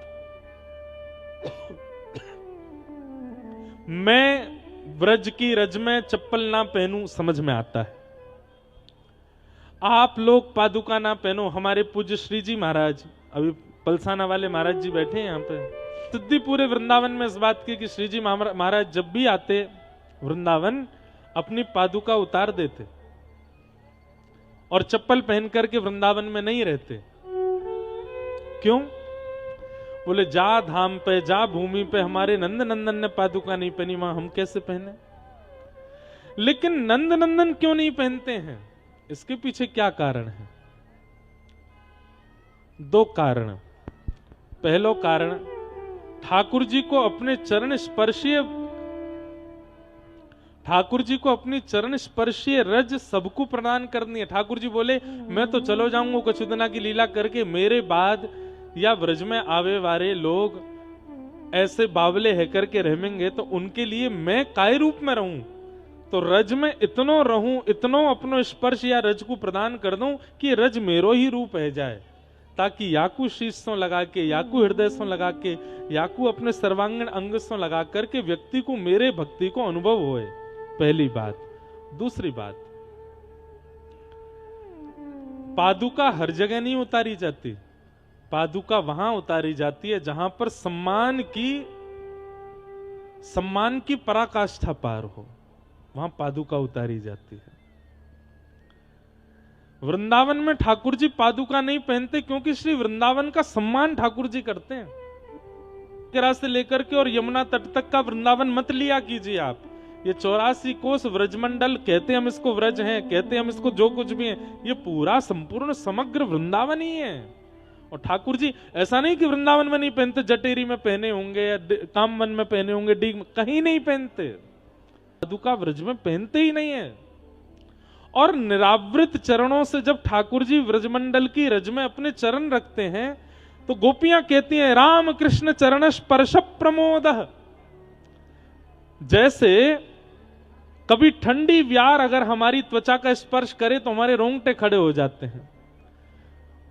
मैं ब्रज की रज में चप्पल ना पहनूं समझ में आता है, आप लोग पादुका ना पहनो। हमारे पूज्य श्री जी महाराज, अभी पलसाना वाले महाराज जी बैठे हैं यहाँ पे, सिद्धि पूरे वृंदावन में इस बात की कि श्री जी महाराज जब भी आते वृंदावन अपनी पादुका उतार देते और चप्पल पहन करके वृंदावन में नहीं रहते। क्यों? बोले जा धाम पे, जा भूमि पे हमारे नंद नंदन ने पादुका नहीं पहनी, वहां हम कैसे पहने? लेकिन नंद नंदन क्यों नहीं पहनते हैं? इसके पीछे क्या कारण है? दो कारण। पहलो कारण, ठाकुर जी को अपने चरण स्पर्शीय, ठाकुर जी को अपनी चरण स्पर्शीय रज सबको प्रदान करनी है। ठाकुर जी बोले मैं तो चलो जाऊंगा कुछ दिना की लीला करके, मेरे बाद या ब्रज में आवे वाले लोग ऐसे बावले है करके रहेंगे तो उनके लिए मैं काय रूप में रहूं? तो रज में इतनो रहूं, इतनो अपनो स्पर्श या रज को प्रदान कर दूं कि रज मेरो ही रूप है जाए, ताकि याकू शीशों लगा के, याकू हृदय से लगा के, याकू अपने सर्वांगीण अंग से लगा करके व्यक्ति को मेरे भक्ति को अनुभव होए। पहली बात। दूसरी बात, पादुका हर जगह नहीं उतारी जाती, पादुका वहां उतारी जाती है जहां पर सम्मान की पराकाष्ठा पार हो, वहां पादुका उतारी जाती है। वृंदावन में ठाकुर जी पादुका नहीं पहनते क्योंकि श्री वृंदावन का सम्मान ठाकुर जी करते हैं। किरा से लेकर के और यमुना तट तक का वृंदावन मत लिया कीजिए आप। ये 84 कोस व्रजमंडल कहते हम इसको व्रज हैं, कहते हम इसको जो कुछ भी है, ये पूरा संपूर्ण समग्र वृंदावन ही है। और ठाकुर जी ऐसा नहीं कि वृंदावन में नहीं पहनते, जटेरी में पहने होंगे या कामवन में पहने होंगे, डीग में, कहीं नहीं पहनते, पादुका व्रज में पहनते ही नहीं है। और निरावृत चरणों से जब ठाकुर जी व्रजमंडल की रज में अपने चरण रखते हैं तो गोपियां कहती हैं राम कृष्ण चरण स्पर्श प्रमोद। जैसे कभी ठंडी व्यार अगर हमारी त्वचा का स्पर्श करे तो हमारे रोंगटे खड़े हो जाते हैं,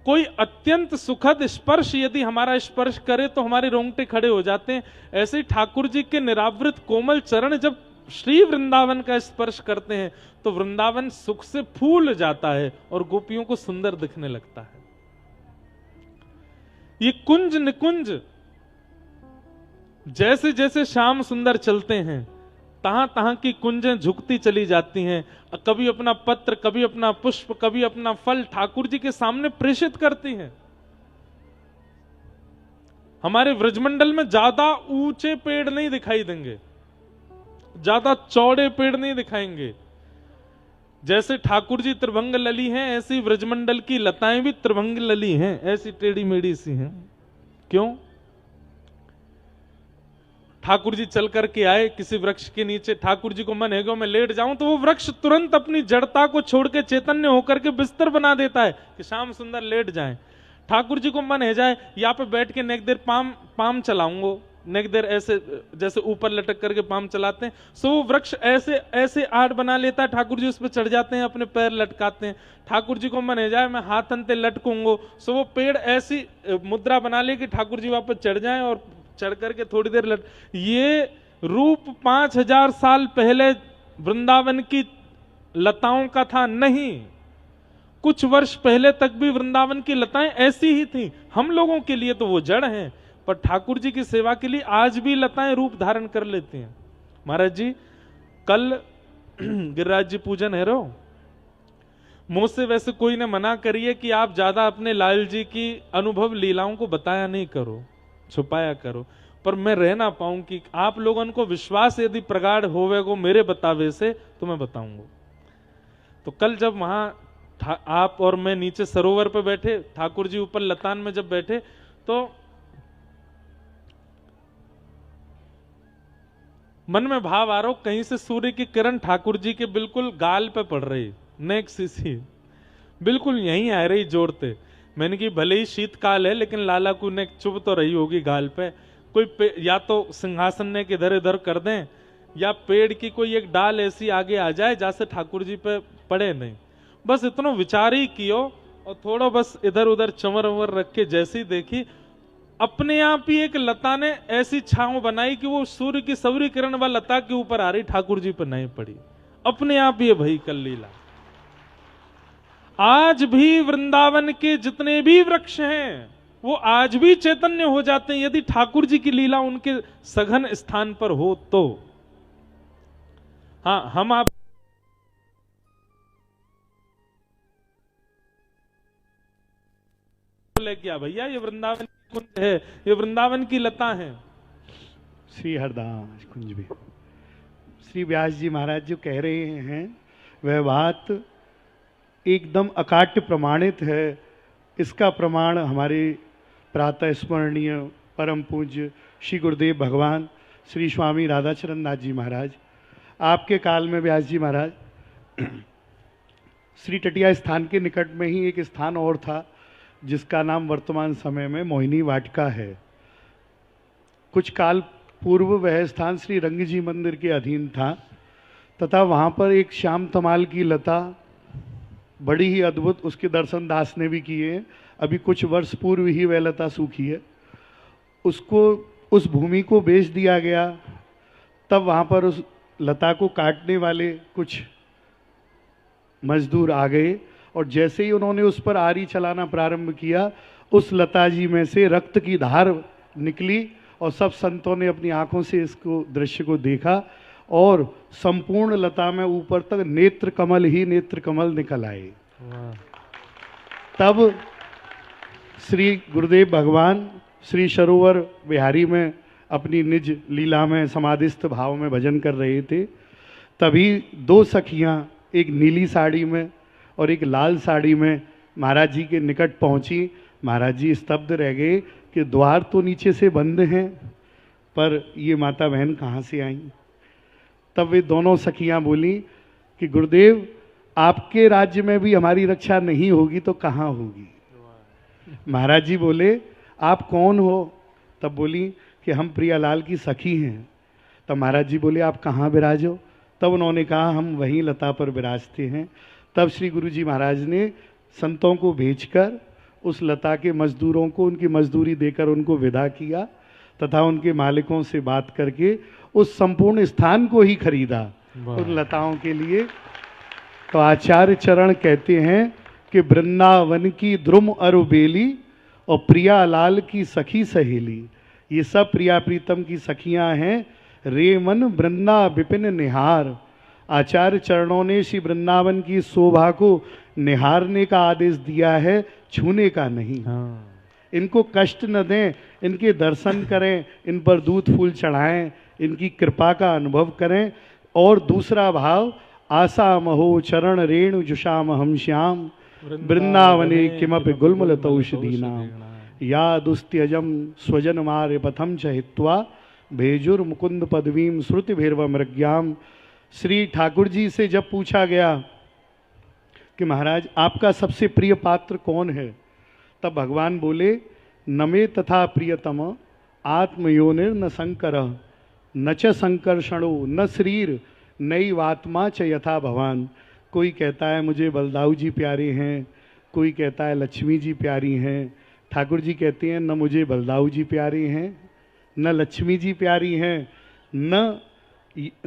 कोई अत्यंत सुखद स्पर्श यदि हमारा स्पर्श करे तो हमारे रोंगटे खड़े हो जाते हैं। ऐसे ही ठाकुर जी के निरावृत कोमल चरण जब श्री वृंदावन का स्पर्श करते हैं तो वृंदावन सुख से फूल जाता है और गोपियों को सुंदर दिखने लगता है। ये कुंज निकुंज जैसे जैसे श्याम सुंदर चलते हैं, तहां तहां की कुंजें झुकती चली जाती हैं। कभी अपना पत्र, कभी अपना पुष्प, कभी अपना फल ठाकुर जी के सामने प्रेषित करती हैं। हमारे व्रजमंडल में ज्यादा ऊंचे पेड़ नहीं दिखाई देंगे, ज्यादा चौड़े पेड़ नहीं दिखाएंगे। जैसे ठाकुर जी त्रिभंग लली हैं, ऐसी व्रजमंडल की लताएं भी त्रिभंग लली हैं, ऐसी टेढ़ी मेढ़ी सी हैं। क्यों? ठाकुर जी चल करके आए किसी वृक्ष के नीचे, ठाकुर जी को मन है कि मैं लेट जाऊं, तो वो वृक्ष तुरंत अपनी जड़ता को छोड़ के चैतन्य होकर के बिस्तर बना देता है कि श्याम सुंदर लेट जाएं। ठाकुर जी को मन है जाए यहाँ पे बैठ के नेक देर पाम चलाऊंगो, नेक देर ऐसे जैसे ऊपर लटक करके पाम चलाते हैं, सो वो वृक्ष ऐसे ऐसे आड़ बना लेता है, ठाकुर जी उस पर चढ़ जाते हैं, अपने पैर लटकाते हैं। ठाकुर जी को मन है जाए मैं हाथ अंते लटकूंगो, सो वो पेड़ ऐसी मुद्रा बना ले कि ठाकुर जी वापस चढ़ जाएं और चढ़ करके थोड़ी देर ये रूप 5000 साल पहले वृंदावन की लताओं का था नहीं, कुछ वर्ष पहले तक भी वृंदावन की लताएं ऐसी ही थी। हम लोगों के लिए तो वो जड़ हैं, पर ठाकुर जी की सेवा के लिए आज भी लताएं रूप धारण कर लेती हैं। महाराज जी कल गिरिराज जी पूजन है रो, मुझसे वैसे कोई ने मना करिए कि आप ज्यादा अपने लाल जी की अनुभव लीलाओं को बताया नहीं करो, छुपाया करो, पर मैं रह ना पाऊं कि आप लोगों को विश्वास यदि प्रगाढ़ होवेगो मेरे बतावे से तो मैं बताऊंगा। तो कल जब वहां आप और मैं नीचे सरोवर पे बैठे, ठाकुर जी ऊपर लतान में जब बैठे, तो मन में भाव आ रहा हो कहीं से सूर्य की किरण ठाकुर जी के बिल्कुल गाल पे पड़ रही, नेक सी बिल्कुल यहीं आ रही जोड़ते। मैंने कि भले ही शीतकाल है लेकिन लाला को ने चुभ तो रही होगी गाल पे। कोई या तो सिंहासन ने इधर इधर कर दें, या पेड़ की कोई एक डाल ऐसी आगे आ जाए जैसे ठाकुर जी पे पड़े नहीं। बस इतना विचार ही कियो और थोड़ा बस इधर उधर चंवर वंवर रख के जैसी देखी, अपने आप ही एक लता ने ऐसी छांव बनाई कि वो सूर्य की सौरी किरण व लता के ऊपर आ रही, ठाकुर जी पर नहीं पड़ी, अपने आप ही भई कल लीला। आज भी वृंदावन के जितने भी वृक्ष हैं वो आज भी चैतन्य हो जाते हैं यदि ठाकुर जी की लीला उनके सघन स्थान पर हो तो। हाँ, हम आप क्या भैया ये वृंदावन की कुंज है, ये वृंदावन की लता है।
श्री हरदास कुंज भी श्री व्यास जी महाराज जो कह रहे हैं वह बात एकदम अकाट्य प्रमाणित है। इसका प्रमाण हमारे प्रातः स्मरणीय परम पूज्य श्री गुरुदेव भगवान श्री स्वामी राधाचरण नाथ जी महाराज, आपके काल में व्यास जी महाराज श्री टटिया स्थान के निकट में ही एक स्थान और था जिसका नाम वर्तमान समय में मोहिनी वाटिका है। कुछ काल पूर्व वह स्थान श्री रंग जी मंदिर के अधीन था तथा वहाँ पर एक श्याम तमाल की लता बड़ी ही अद्भुत, उसके दर्शन दास ने भी किए। अभी कुछ वर्ष पूर्व ही वह लता सूखी है, उसको उस भूमि को बेच दिया गया। तब वहाँ पर उस लता को काटने वाले कुछ मजदूर आ गए और जैसे ही उन्होंने उस पर आरी चलाना प्रारंभ किया, उस लता जी में से रक्त की धार निकली और सब संतों ने अपनी आंखों से इसको दृश्य को देखा और संपूर्ण लता में ऊपर तक नेत्र कमल ही नेत्र कमल निकल आए। तब श्री गुरुदेव भगवान श्री सरोवर विहारी में अपनी निज लीला में समाधिस्थ भाव में भजन कर रहे थे। तभी दो सखियां, एक नीली साड़ी में और एक लाल साड़ी में महाराज जी के निकट पहुंची। महाराज जी स्तब्ध रह गए कि द्वार तो नीचे से बंद हैं, पर ये माता बहन कहाँ से आई। तब वे दोनों सखियां बोली कि गुरुदेव आपके राज्य में भी हमारी रक्षा नहीं होगी तो कहाँ होगी। महाराज जी बोले आप कौन हो। तब बोली कि हम प्रियालाल की सखी हैं। तब महाराज जी बोले आप कहाँ विराजो। तब उन्होंने कहा हम वहीं लता पर विराजते हैं। तब श्री गुरु जी महाराज ने संतों को भेजकर उस लता के मजदूरों को उनकी मजदूरी देकर उनको विदा किया तथा उनके मालिकों से बात करके उस संपूर्ण स्थान को ही खरीदा उन लताओं के लिए। तो आचार्य चरण कहते हैं कि वृंदावन की द्रुम अरु बेली और प्रिया लाल की सखी सहेली, ये सब प्रिया प्रीतम की सखियां हैं। रे मन वृंदा विपिन निहार, आचार्य चरणों ने श्री वृंदावन की शोभा को निहारने का आदेश दिया है, छूने का नहीं।
हाँ।
इनको कष्ट न दें, इनके दर्शन करें, इन पर दूध फूल चढ़ाएं, इनकी कृपा का अनुभव करें। और दूसरा भाव, आशा महो चरण रेणु जुषाम हम श्याम, वृंदावने किमपि गुल्मलतौषधीनाम, या दुस्त्यजम स्वजन मार्य पथम च हित्वा, भेजुर मुकुंद पदवीम श्रुति भैरव मृग्याम। श्री ठाकुर जी से जब पूछा गया कि महाराज आपका सबसे प्रिय पात्र कौन है, तब भगवान बोले, नमे तथा प्रियतम आत्मयोनिर न शंकर, न च संकर्षणो न शरीर नैवात्मा च यथा भवान। कोई कहता है मुझे बलदाऊ जी प्यारे हैं, कोई कहता है लक्ष्मी जी प्यारी हैं। ठाकुर जी कहते हैं न मुझे बलदाऊ जी प्यारे हैं, न लक्ष्मी जी प्यारी हैं, न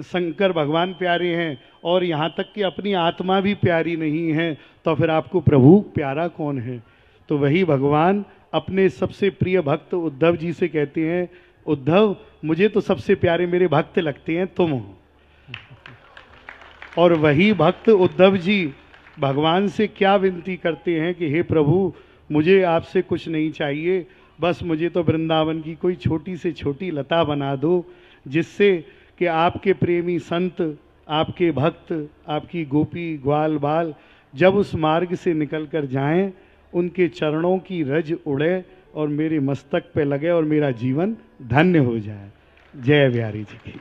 शंकर भगवान प्यारे हैं, और यहाँ तक कि अपनी आत्मा भी प्यारी नहीं है। तो फिर आपको प्रभु प्यारा कौन है? तो वही भगवान अपने सबसे प्रिय भक्त उद्धव जी से कहते हैं, उद्धव मुझे तो सबसे प्यारे मेरे भक्त लगते हैं तुम हो। और वही भक्त उद्धव जी भगवान से क्या विनती करते हैं कि हे प्रभु मुझे आपसे कुछ नहीं चाहिए, बस मुझे तो वृंदावन की कोई छोटी से छोटी लता बना दो, जिससे कि आपके प्रेमी संत, आपके भक्त, आपकी गोपी ग्वाल बाल जब उस मार्ग से निकल कर जाएं, उनके चरणों की रज उड़े और मेरे मस्तक पे लगे और मेरा जीवन धन्य हो जाए। जय बिहारी जी की।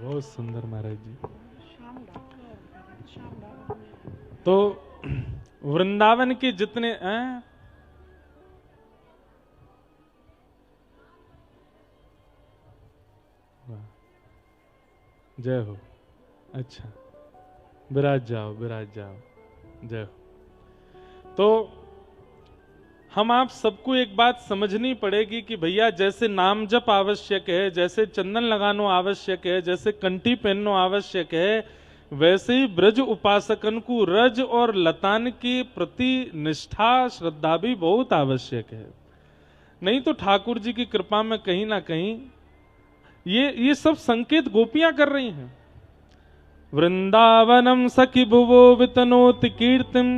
बहुत सुंदर महाराज जी। तो वृंदावन के जितने जय हो। अच्छा, विराज जाओ, विराज जाओ, जय हो। तो हम आप सबको एक बात समझनी पड़ेगी कि भैया जैसे नाम जप आवश्यक है, जैसे चंदन लगानो आवश्यक है, जैसे कंठी पहननो आवश्यक है, वैसे ही ब्रज उपासकन को रज और लतान के प्रति निष्ठा श्रद्धा भी बहुत आवश्यक है। नहीं तो ठाकुर जी की कृपा में कहीं ना कहीं ये सब संकेत गोपियां कर रही हैं। वृंदावनम सखी भुवो वितनोत कीर्तिम,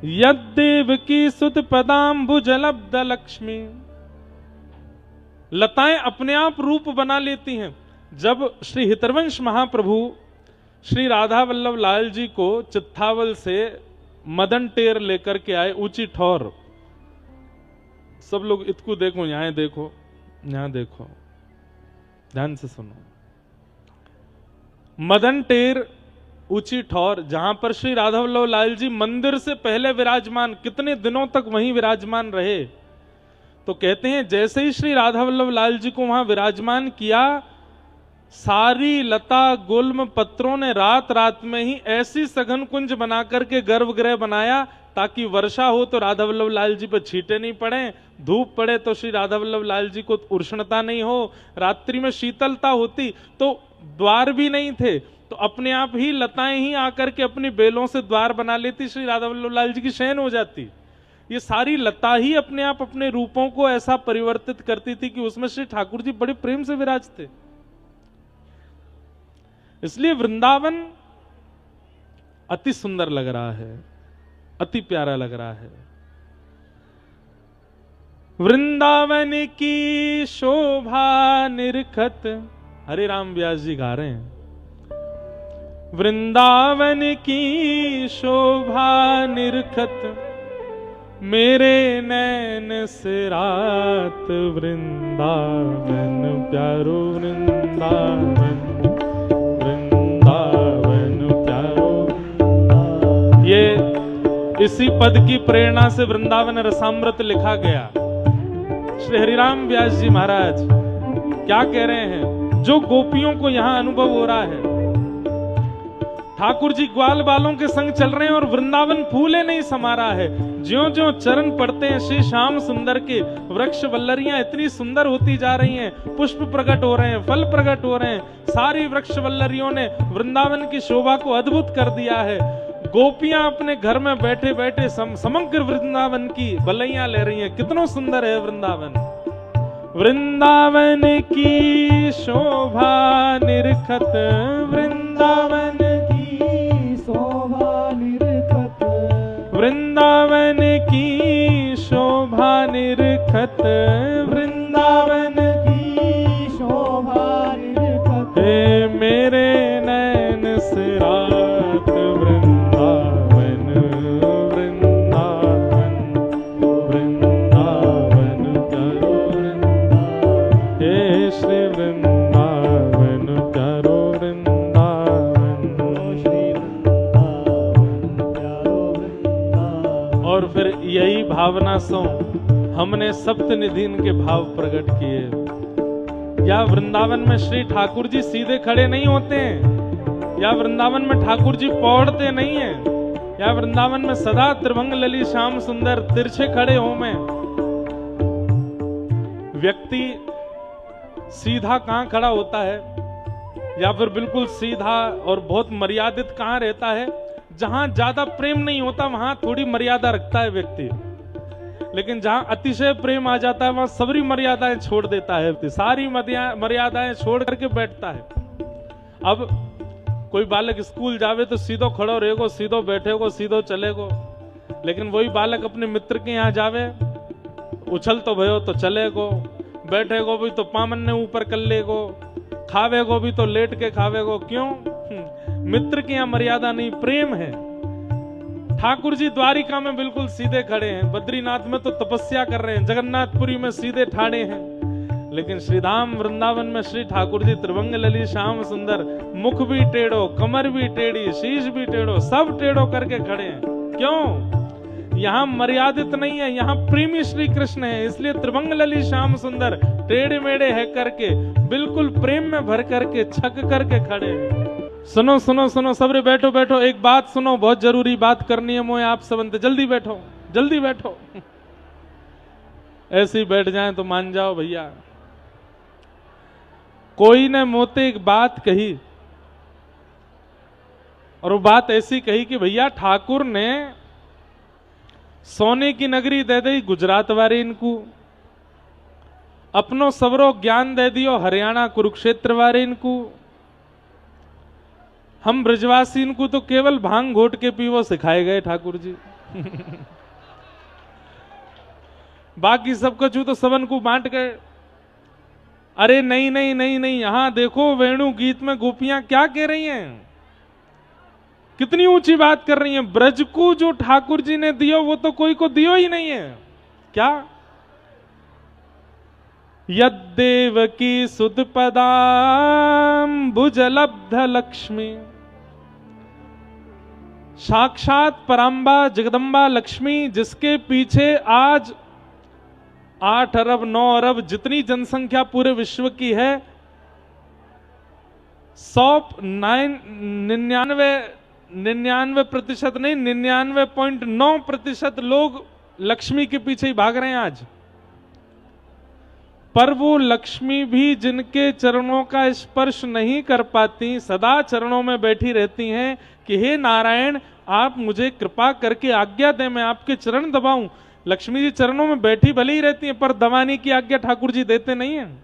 यद्देव की सुत पदाम्बुजलब्ध लक्ष्मी। लताएं अपने आप रूप बना लेती हैं। जब श्री हितरवंश महाप्रभु श्री राधा वल्लभ लाल जी को चित्तावल से मदन टेर लेकर के आए, ऊंची ठौर, सब लोग इसको देखो, यहां देखो, यहां देखो, ध्यान से सुनो। मदन टेर ऊंची ठौर, जहां पर श्री राधा वल्लभ लाल जी मंदिर से पहले विराजमान, कितने दिनों तक वहीं विराजमान रहे। तो कहते हैं जैसे ही श्री राधा वल्लभ लाल जी को वहां विराजमान किया, सारी लता गुल्म पत्रों ने रात रात में ही ऐसी सघन कुंज बना करके गर्भगृह बनाया, ताकि वर्षा हो तो राधा वल्लभ लाल जी पर छींटे नहीं पड़े, धूप पड़े तो श्री राधा वल्लभ लाल जी को उष्णता नहीं हो, रात्रि में शीतलता होती तो द्वार भी नहीं थे, तो अपने आप ही लताएं ही आकर के अपनी बेलों से द्वार बना लेती, श्री राधा वल्लभ लाल जी की शयन हो जाती। ये सारी लता ही अपने आप अपने रूपों को ऐसा परिवर्तित करती थी कि उसमें श्री ठाकुर जी बड़े प्रेम से विराजते। इसलिए वृंदावन अति सुंदर लग रहा है, अति प्यारा लग रहा है। वृंदावन की शोभा निरखत, हरे राम व्यास जी गा रहे हैं। वृंदावन की शोभा निरखत, मेरे नैन से रात, वृंदावन प्यारो वृंदावन, वृंदावन प्यारो। ये इसी पद की प्रेरणा से वृंदावन रसामृत लिखा गया। श्री हरिराम व्यास जी महाराज क्या कह रहे हैं, जो गोपियों को यहां अनुभव हो रहा है, ठाकुर जी ग्वाल बालों के संग चल रहे हैं और वृंदावन फूले नहीं समा रहा है। ज्यों ज्यों चरण पड़ते हैं श्री श्याम सुंदर के, वृक्ष वल्लरियां इतनी सुंदर होती जा रही हैं, पुष्प प्रकट हो रहे हैं, फल प्रकट हो रहे हैं, सारी वृक्ष वल्लरियों ने वृंदावन की शोभा को अद्भुत कर दिया है। गोपियां अपने घर में बैठे बैठे समग्र वृंदावन की भलैया ले रही हैं। कितना सुंदर है वृंदावन। वृंदावन की शोभा निरखत, वृंदावन
की शोभा निरखत,
वृंदावन की शोभा निरखत, वृंदावन
की शोभा निरखत,
हे मेरे नैन से रात वृंदावन, वृंदावन, वृंदावन करो वृंदावन, हे श्री वृंदावन करो वृंदावन,
श्री वृंदावन प्यारो वृंदावन।
और फिर यही भावना से हमने सप्तनिधि के भाव प्रकट किए। या वृंदावन में श्री ठाकुर जी सीधे खड़े नहीं होते हैं, या वृंदावन में ठाकुर जी पौड़ते नहीं हैं, या वृंदावन में सदा त्रिभंग लली श्याम सुंदर तिरछे खड़े हो में। व्यक्ति सीधा कहां खड़ा होता है, या फिर बिल्कुल सीधा और बहुत मर्यादित कहां रहता है? जहां ज्यादा प्रेम नहीं होता वहां थोड़ी मर्यादा रखता है व्यक्ति, लेकिन जहां अतिशय प्रेम आ जाता है वहां सबरी मर्यादाएं छोड़ देता है व्यक्ति, सारी मर्यादाएं छोड़ करके बैठता है। अब कोई बालक स्कूल जावे तो सीधो खड़ो रहेगो, सीधो बैठेगो, सीधो चलेगो, लेकिन वही बालक अपने मित्र के यहाँ जावे, उछल तो भयो तो चलेगो, बैठेगो भी तो पामन ने ऊपर कर लेगो, खावेगो भी तो लेट के खावेगो। क्यों? मित्र की यहाँ मर्यादा नहीं, प्रेम है। ठाकुर जी द्वारिका में बिल्कुल सीधे खड़े हैं, बद्रीनाथ में तो तपस्या कर रहे हैं, जगन्नाथपुरी में सीधे ठाड़े हैं, लेकिन श्रीधाम वृंदावन में श्री ठाकुर जी त्रिभंग लली श्याम सुंदर, मुख भी टेढ़ो, कमर भी टेढ़ी, शीश भी टेढ़ो, सब टेढ़ो करके खड़े हैं। क्यों? यहाँ मर्यादित नहीं है, यहाँ प्रेमी श्री कृष्ण है, इसलिए त्रिभंग लली श्याम सुंदर टेढ़े मेढ़े है करके बिल्कुल प्रेम में भर करके छक करके खड़े हैं। सुनो सुनो सुनो सबरे, बैठो बैठो, एक बात सुनो, बहुत जरूरी बात करनी है मोए आप सबंते, जल्दी बैठो जल्दी बैठो। ऐसे ही बैठ जाएं तो मान जाओ भैया। कोई ने मोते एक बात कही, और वो बात ऐसी कही कि भैया ठाकुर ने सोने की नगरी दे दी गुजरात वाले इनको, अपनो सबरो ज्ञान दे दियो हरियाणा कुरुक्षेत्र वाले इनको, हम ब्रजवासी इनको तो केवल भांग घोट के पीवो सिखाए गए ठाकुर जी। बाकी सब कछु तो सबन को बांट गए। अरे नहीं नहीं नहीं नहीं, यहां देखो वेणु गीत में गोपियां क्या कह रही हैं, कितनी ऊंची बात कर रही हैं। ब्रज को जो ठाकुर जी ने दियो वो तो कोई को दियो ही नहीं है। क्या? यद्देवकी सुत पदाम्बुजलब्ध लक्ष्मी, साक्षात पराम्बा जगदम्बा लक्ष्मी, जिसके पीछे आज 8 अरब 9 अरब जितनी जनसंख्या पूरे विश्व की है, 99% नहीं 99.9% लोग लक्ष्मी के पीछे ही भाग रहे हैं आज। पर वो लक्ष्मी भी जिनके चरणों का स्पर्श नहीं कर पाती, सदा चरणों में बैठी रहती हैं कि हे नारायण आप मुझे कृपा करके आज्ञा दें, मैं आपके चरण दबाऊं। लक्ष्मी जी चरणों में बैठी भले ही रहती हैं, पर दबाने की आज्ञा ठाकुर जी देते नहीं हैं।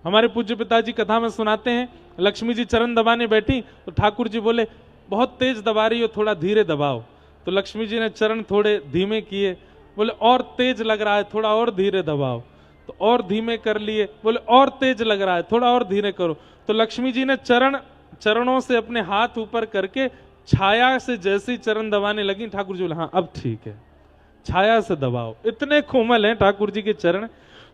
हमारे पूज्य पिताजी कथा में सुनाते हैं, लक्ष्मी जी चरण दबाने बैठी तो ठाकुर जी बोले बहुत तेज दबा रही हो, थोड़ा धीरे दबाओ। तो लक्ष्मी जी ने चरण थोड़े धीमे किए, बोले और तेज लग रहा है, थोड़ा और धीरे दबाओ। तो और धीमे कर लिए, बोले और तेज लग रहा है, थोड़ा और धीरे करो। तो लक्ष्मी जी ने चरणों से अपने हाथ ऊपर करके छाया से जैसी चरण दबाने लगी, ठाकुर जी बोले हाँ अब ठीक है, छाया से दबाओ। इतने कोमल हैं ठाकुर जी के चरण।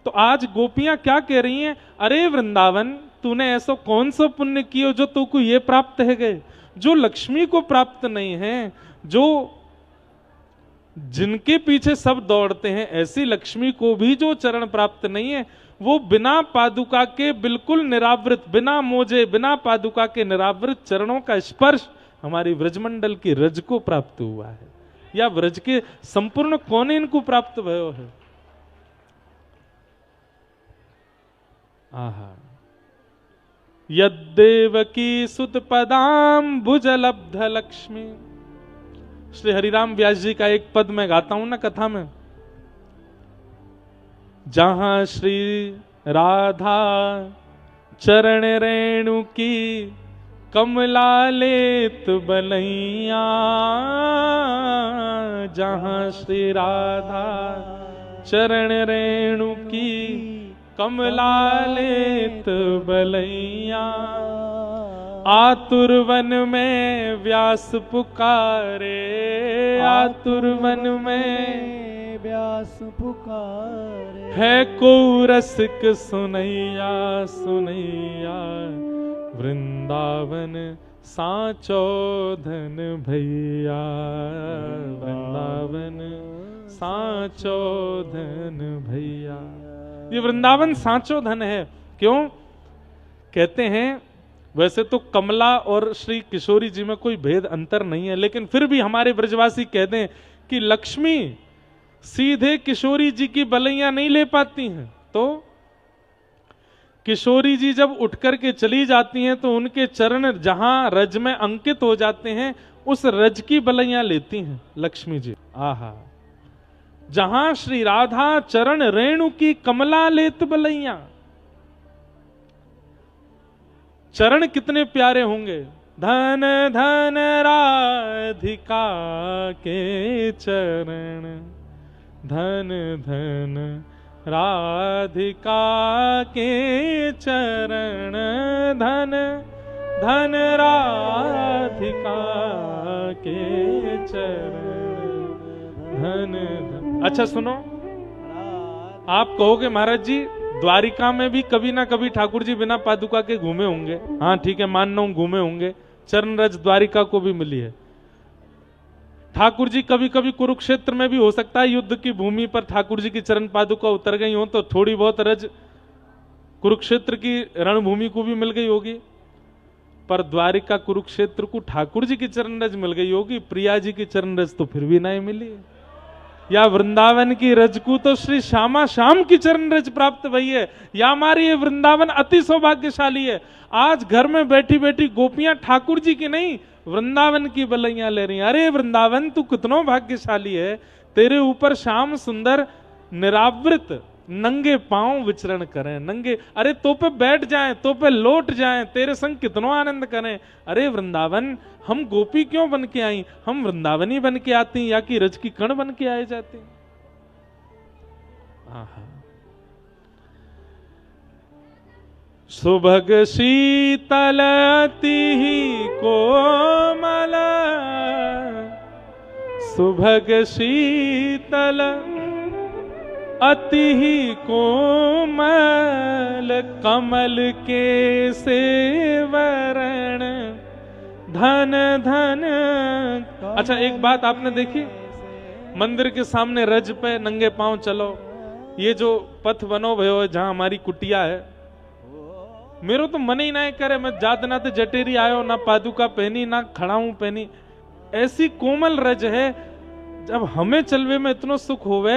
तो आज गोपियां क्या कह रही हैं, अरे वृंदावन तूने ऐसा कौन सा पुण्य किया जो तुमको ये प्राप्त है गए, जो लक्ष्मी को प्राप्त नहीं है, जो जिनके पीछे सब दौड़ते हैं, ऐसी लक्ष्मी को भी जो चरण प्राप्त नहीं है, वो बिना पादुका के बिल्कुल निरावृत, बिना मोजे बिना पादुका के निरावृत चरणों का स्पर्श हमारी व्रजमंडल की रज को प्राप्त हुआ है, या व्रज के संपूर्ण कोने इनको प्राप्त भयो है। आहा, यद्देवकी सुत पदाम्बुजलब्ध लक्ष्मी। श्री हरिराम व्यास जी का एक पद मैं गाता हूं ना कथा में। जहां श्री राधा चरण रेणु की कमलालेत बलैया, जहां श्री राधा चरण रेणु की कमलालेत बलैया, आतुर वन में व्यास पुकारे, आतुर वन में
व्यास पुकारे,
है को रसिक सुनैया सुनैया, वृंदावन साचो धन भैया, वृंदावन साचो धन भैया। ये वृंदावन साचो धन है। क्यों कहते हैं? वैसे तो कमला और श्री किशोरी जी में कोई भेद अंतर नहीं है, लेकिन फिर भी हमारे ब्रजवासी कहते हैं कि लक्ष्मी सीधे किशोरी जी की बलैया नहीं ले पाती हैं, तो किशोरी जी जब उठ करके चली जाती हैं तो उनके चरण जहां रज में अंकित हो जाते हैं, उस रज की बलैया लेती हैं लक्ष्मी जी। आहा, जहां श्री राधा चरण रेणु की कमला लेत बलैया। चरण कितने प्यारे होंगे। धन धन राधिका के चरण, धन धन राधिका के चरण, धन धन राधिका के चरण, धन धन। अच्छा सुनो, आप कहोगे महाराज जी द्वारिका में भी कभी ना कभी ठाकुर जी बिना पादुका के घूमे होंगे। हाँ ठीक है, मान लो घूमे होंगे, चरण रज द्वारिका को भी मिली है। ठाकुर जी कभी कभी कुरुक्षेत्र में भी हो सकता है युद्ध की भूमि पर ठाकुर जी की चरण पादुका उतर गई हो, तो थोड़ी बहुत रज कुरुक्षेत्र की रणभूमि को भी मिल गई होगी। पर द्वारिका कुरुक्षेत्र को ठाकुर जी की चरण रज मिल गई होगी, प्रिया जी की चरण रज तो फिर भी नहीं मिली। या वृंदावन की रज को तो श्री श्यामा श्याम की चरण रज प्राप्त भई है। या हमारी ये वृंदावन अति सौभाग्यशाली है। आज घर में बैठी बैठी गोपियां ठाकुर जी की नहीं वृंदावन की बलैया ले रही हैं। अरे वृंदावन तू कितनो भाग्यशाली है, तेरे ऊपर श्याम सुंदर निरावृत नंगे पांव विचरण करें। नंगे, अरे तो पे बैठ जाएं, तो पे लौट जाएं, तेरे संग कितनो आनंद करें। अरे वृंदावन, हम गोपी क्यों बन के आई, हम वृंदावनी बन के आती या कि रज की कण बन के आए जाते। सुभग शीतल अति कोमल, सुभग शीतल अति कोमल, कमल के सेवरण, धन धन। अच्छा एक बात आपने देखी, मंदिर के सामने रज पे नंगे पांव चलो, ये जो पथ बनो भयो है जहां हमारी कुटिया है, मेरो तो मन ही ना करे मैं जात नाते जटेरी आयो, ना पादुका पहनी ना खड़ाऊं पहनी। ऐसी कोमल रज है, जब हमें चलवे में इतना सुख होवे।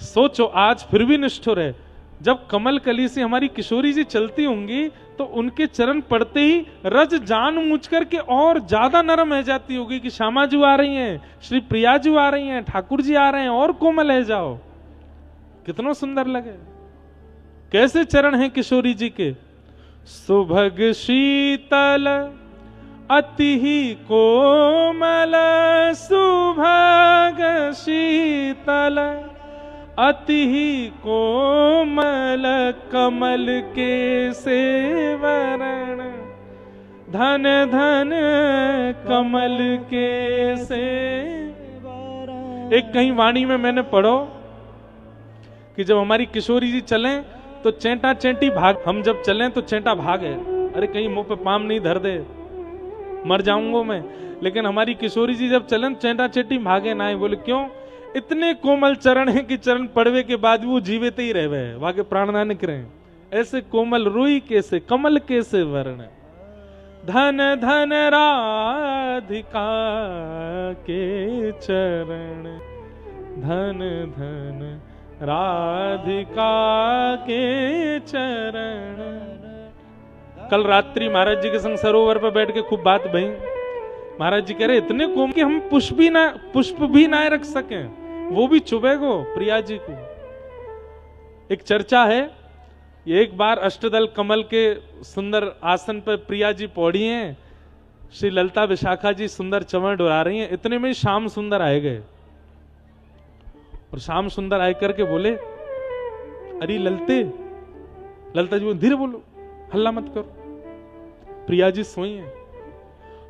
सोचो आज फिर भी निष्ठुर है, जब कमल कली से हमारी किशोरी जी चलती होंगी तो उनके चरण पड़ते ही रज जान मूझ करके और ज्यादा नरम है जाती होगी कि श्यामा जी आ रही हैं, श्री प्रिया जी आ रही हैं, ठाकुर जी आ रहे हैं, और कोमल है जाओ। कितना सुंदर लगे। कैसे चरण हैं किशोरी जी के। सुभग शीतल अति कोमल, सुभग शीतल अति कोमल, कमल के सेवरण, धन धन कमल के सेवरण। एक कहीं वाणी में मैंने पढ़ो कि जब हमारी किशोरी जी चलें तो चेंटा चेंटी भाग, हम जब चलें तो चेंटा भागे। अरे कहीं मुंह पे पाम नहीं धर दे, मर जाऊंगा मैं। लेकिन हमारी किशोरी जी जब चलें चेंटा चेंटी भागे ना। बोले क्यों? इतने कोमल चरण है कि चरण पड़वे के बाद वो जीवित ही रहे, वहां के प्राण ना निकले। ऐसे कोमल रुई कैसे, कमल कैसे वर्ण, धन धन राधिका के चरण, धन धन राधिका के चरण। कल रात्रि महाराज जी के संग सरोवर पर बैठ के खूब बात भई। महाराज जी कह रहे इतने कोम कि हम पुष्प भी ना रख सके, वो भी चुभे गो प्रिया जी को। एक चर्चा है, एक बार अष्टदल कमल के सुंदर आसन पर प्रिया जी पौड़ी हैं, श्री ललिता विशाखा जी सुंदर चमड़ डोरा रही हैं। इतने में श्याम सुंदर आए गए और श्याम सुंदर आए करके बोले, अरे ललते। ललिता जी बोले, धीरे बोलो, हल्ला मत करो, प्रिया जी सोई हैं।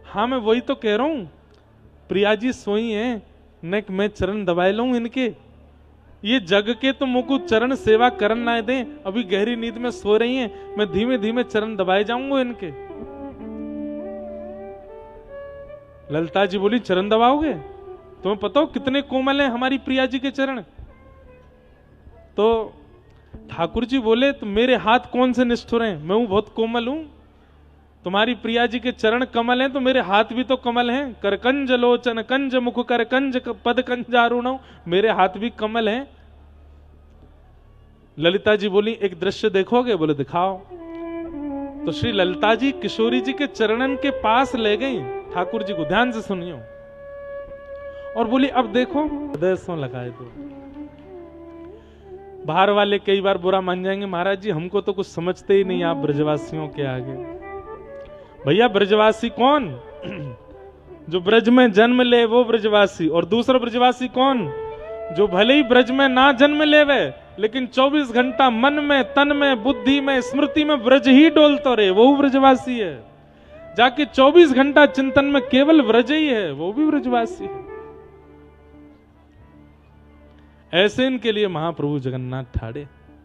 हाँ मैं वही तो कह रहा हूं, प्रिया जी सोई हैं, न मैं चरण दबाए लूं इनके, ये जग के तो मुझको चरण सेवा करन ना दें, अभी गहरी नींद में सो रही हैं, मैं धीमे धीमे चरण दबाए जाऊंगा इनके। ललिता जी बोली, चरण दबाओगे? तुम्हें पता हो कितने कोमल हैं हमारी प्रिया जी के चरण? तो ठाकुर जी बोले, तो मेरे हाथ कौन से निष्ठुर हैं? मैं हूं बहुत कोमल हूं, तुम्हारी प्रिया जी के चरण कमल हैं तो मेरे हाथ भी तो कमल हैं। करकंज लोचन कंज मुख कर कंज पद कंजारुण, मेरे हाथ भी कमल हैं। ललिता जी बोली, एक दृश्य देखोगे? बोले दिखाओ। तो श्री ललिता जी किशोरी जी के चरणन के पास ले गई ठाकुर जी को, ध्यान से सुनियो, और बोली अब देखो, हृदय सो लगाए तो। बाहर वाले कई बार बुरा मान जाएंगे, महाराज जी हमको तो कुछ समझते ही नहीं आप ब्रजवासियों के आगे। भैया ब्रजवासी कौन? जो ब्रज में जन्म ले वो ब्रजवासी, और दूसरा ब्रजवासी कौन? जो भले ही ब्रज में ना जन्म लेवे लेकिन 24 घंटा मन में, तन में, बुद्धि में, स्मृति में ब्रज ही डोलता रहे, वो ब्रजवासी है। जाके 24 घंटा चिंतन में केवल ब्रज ही है, वो भी ब्रजवासी है। ऐसे इनके लिए महाप्रभु जगन्नाथ ठाड़े।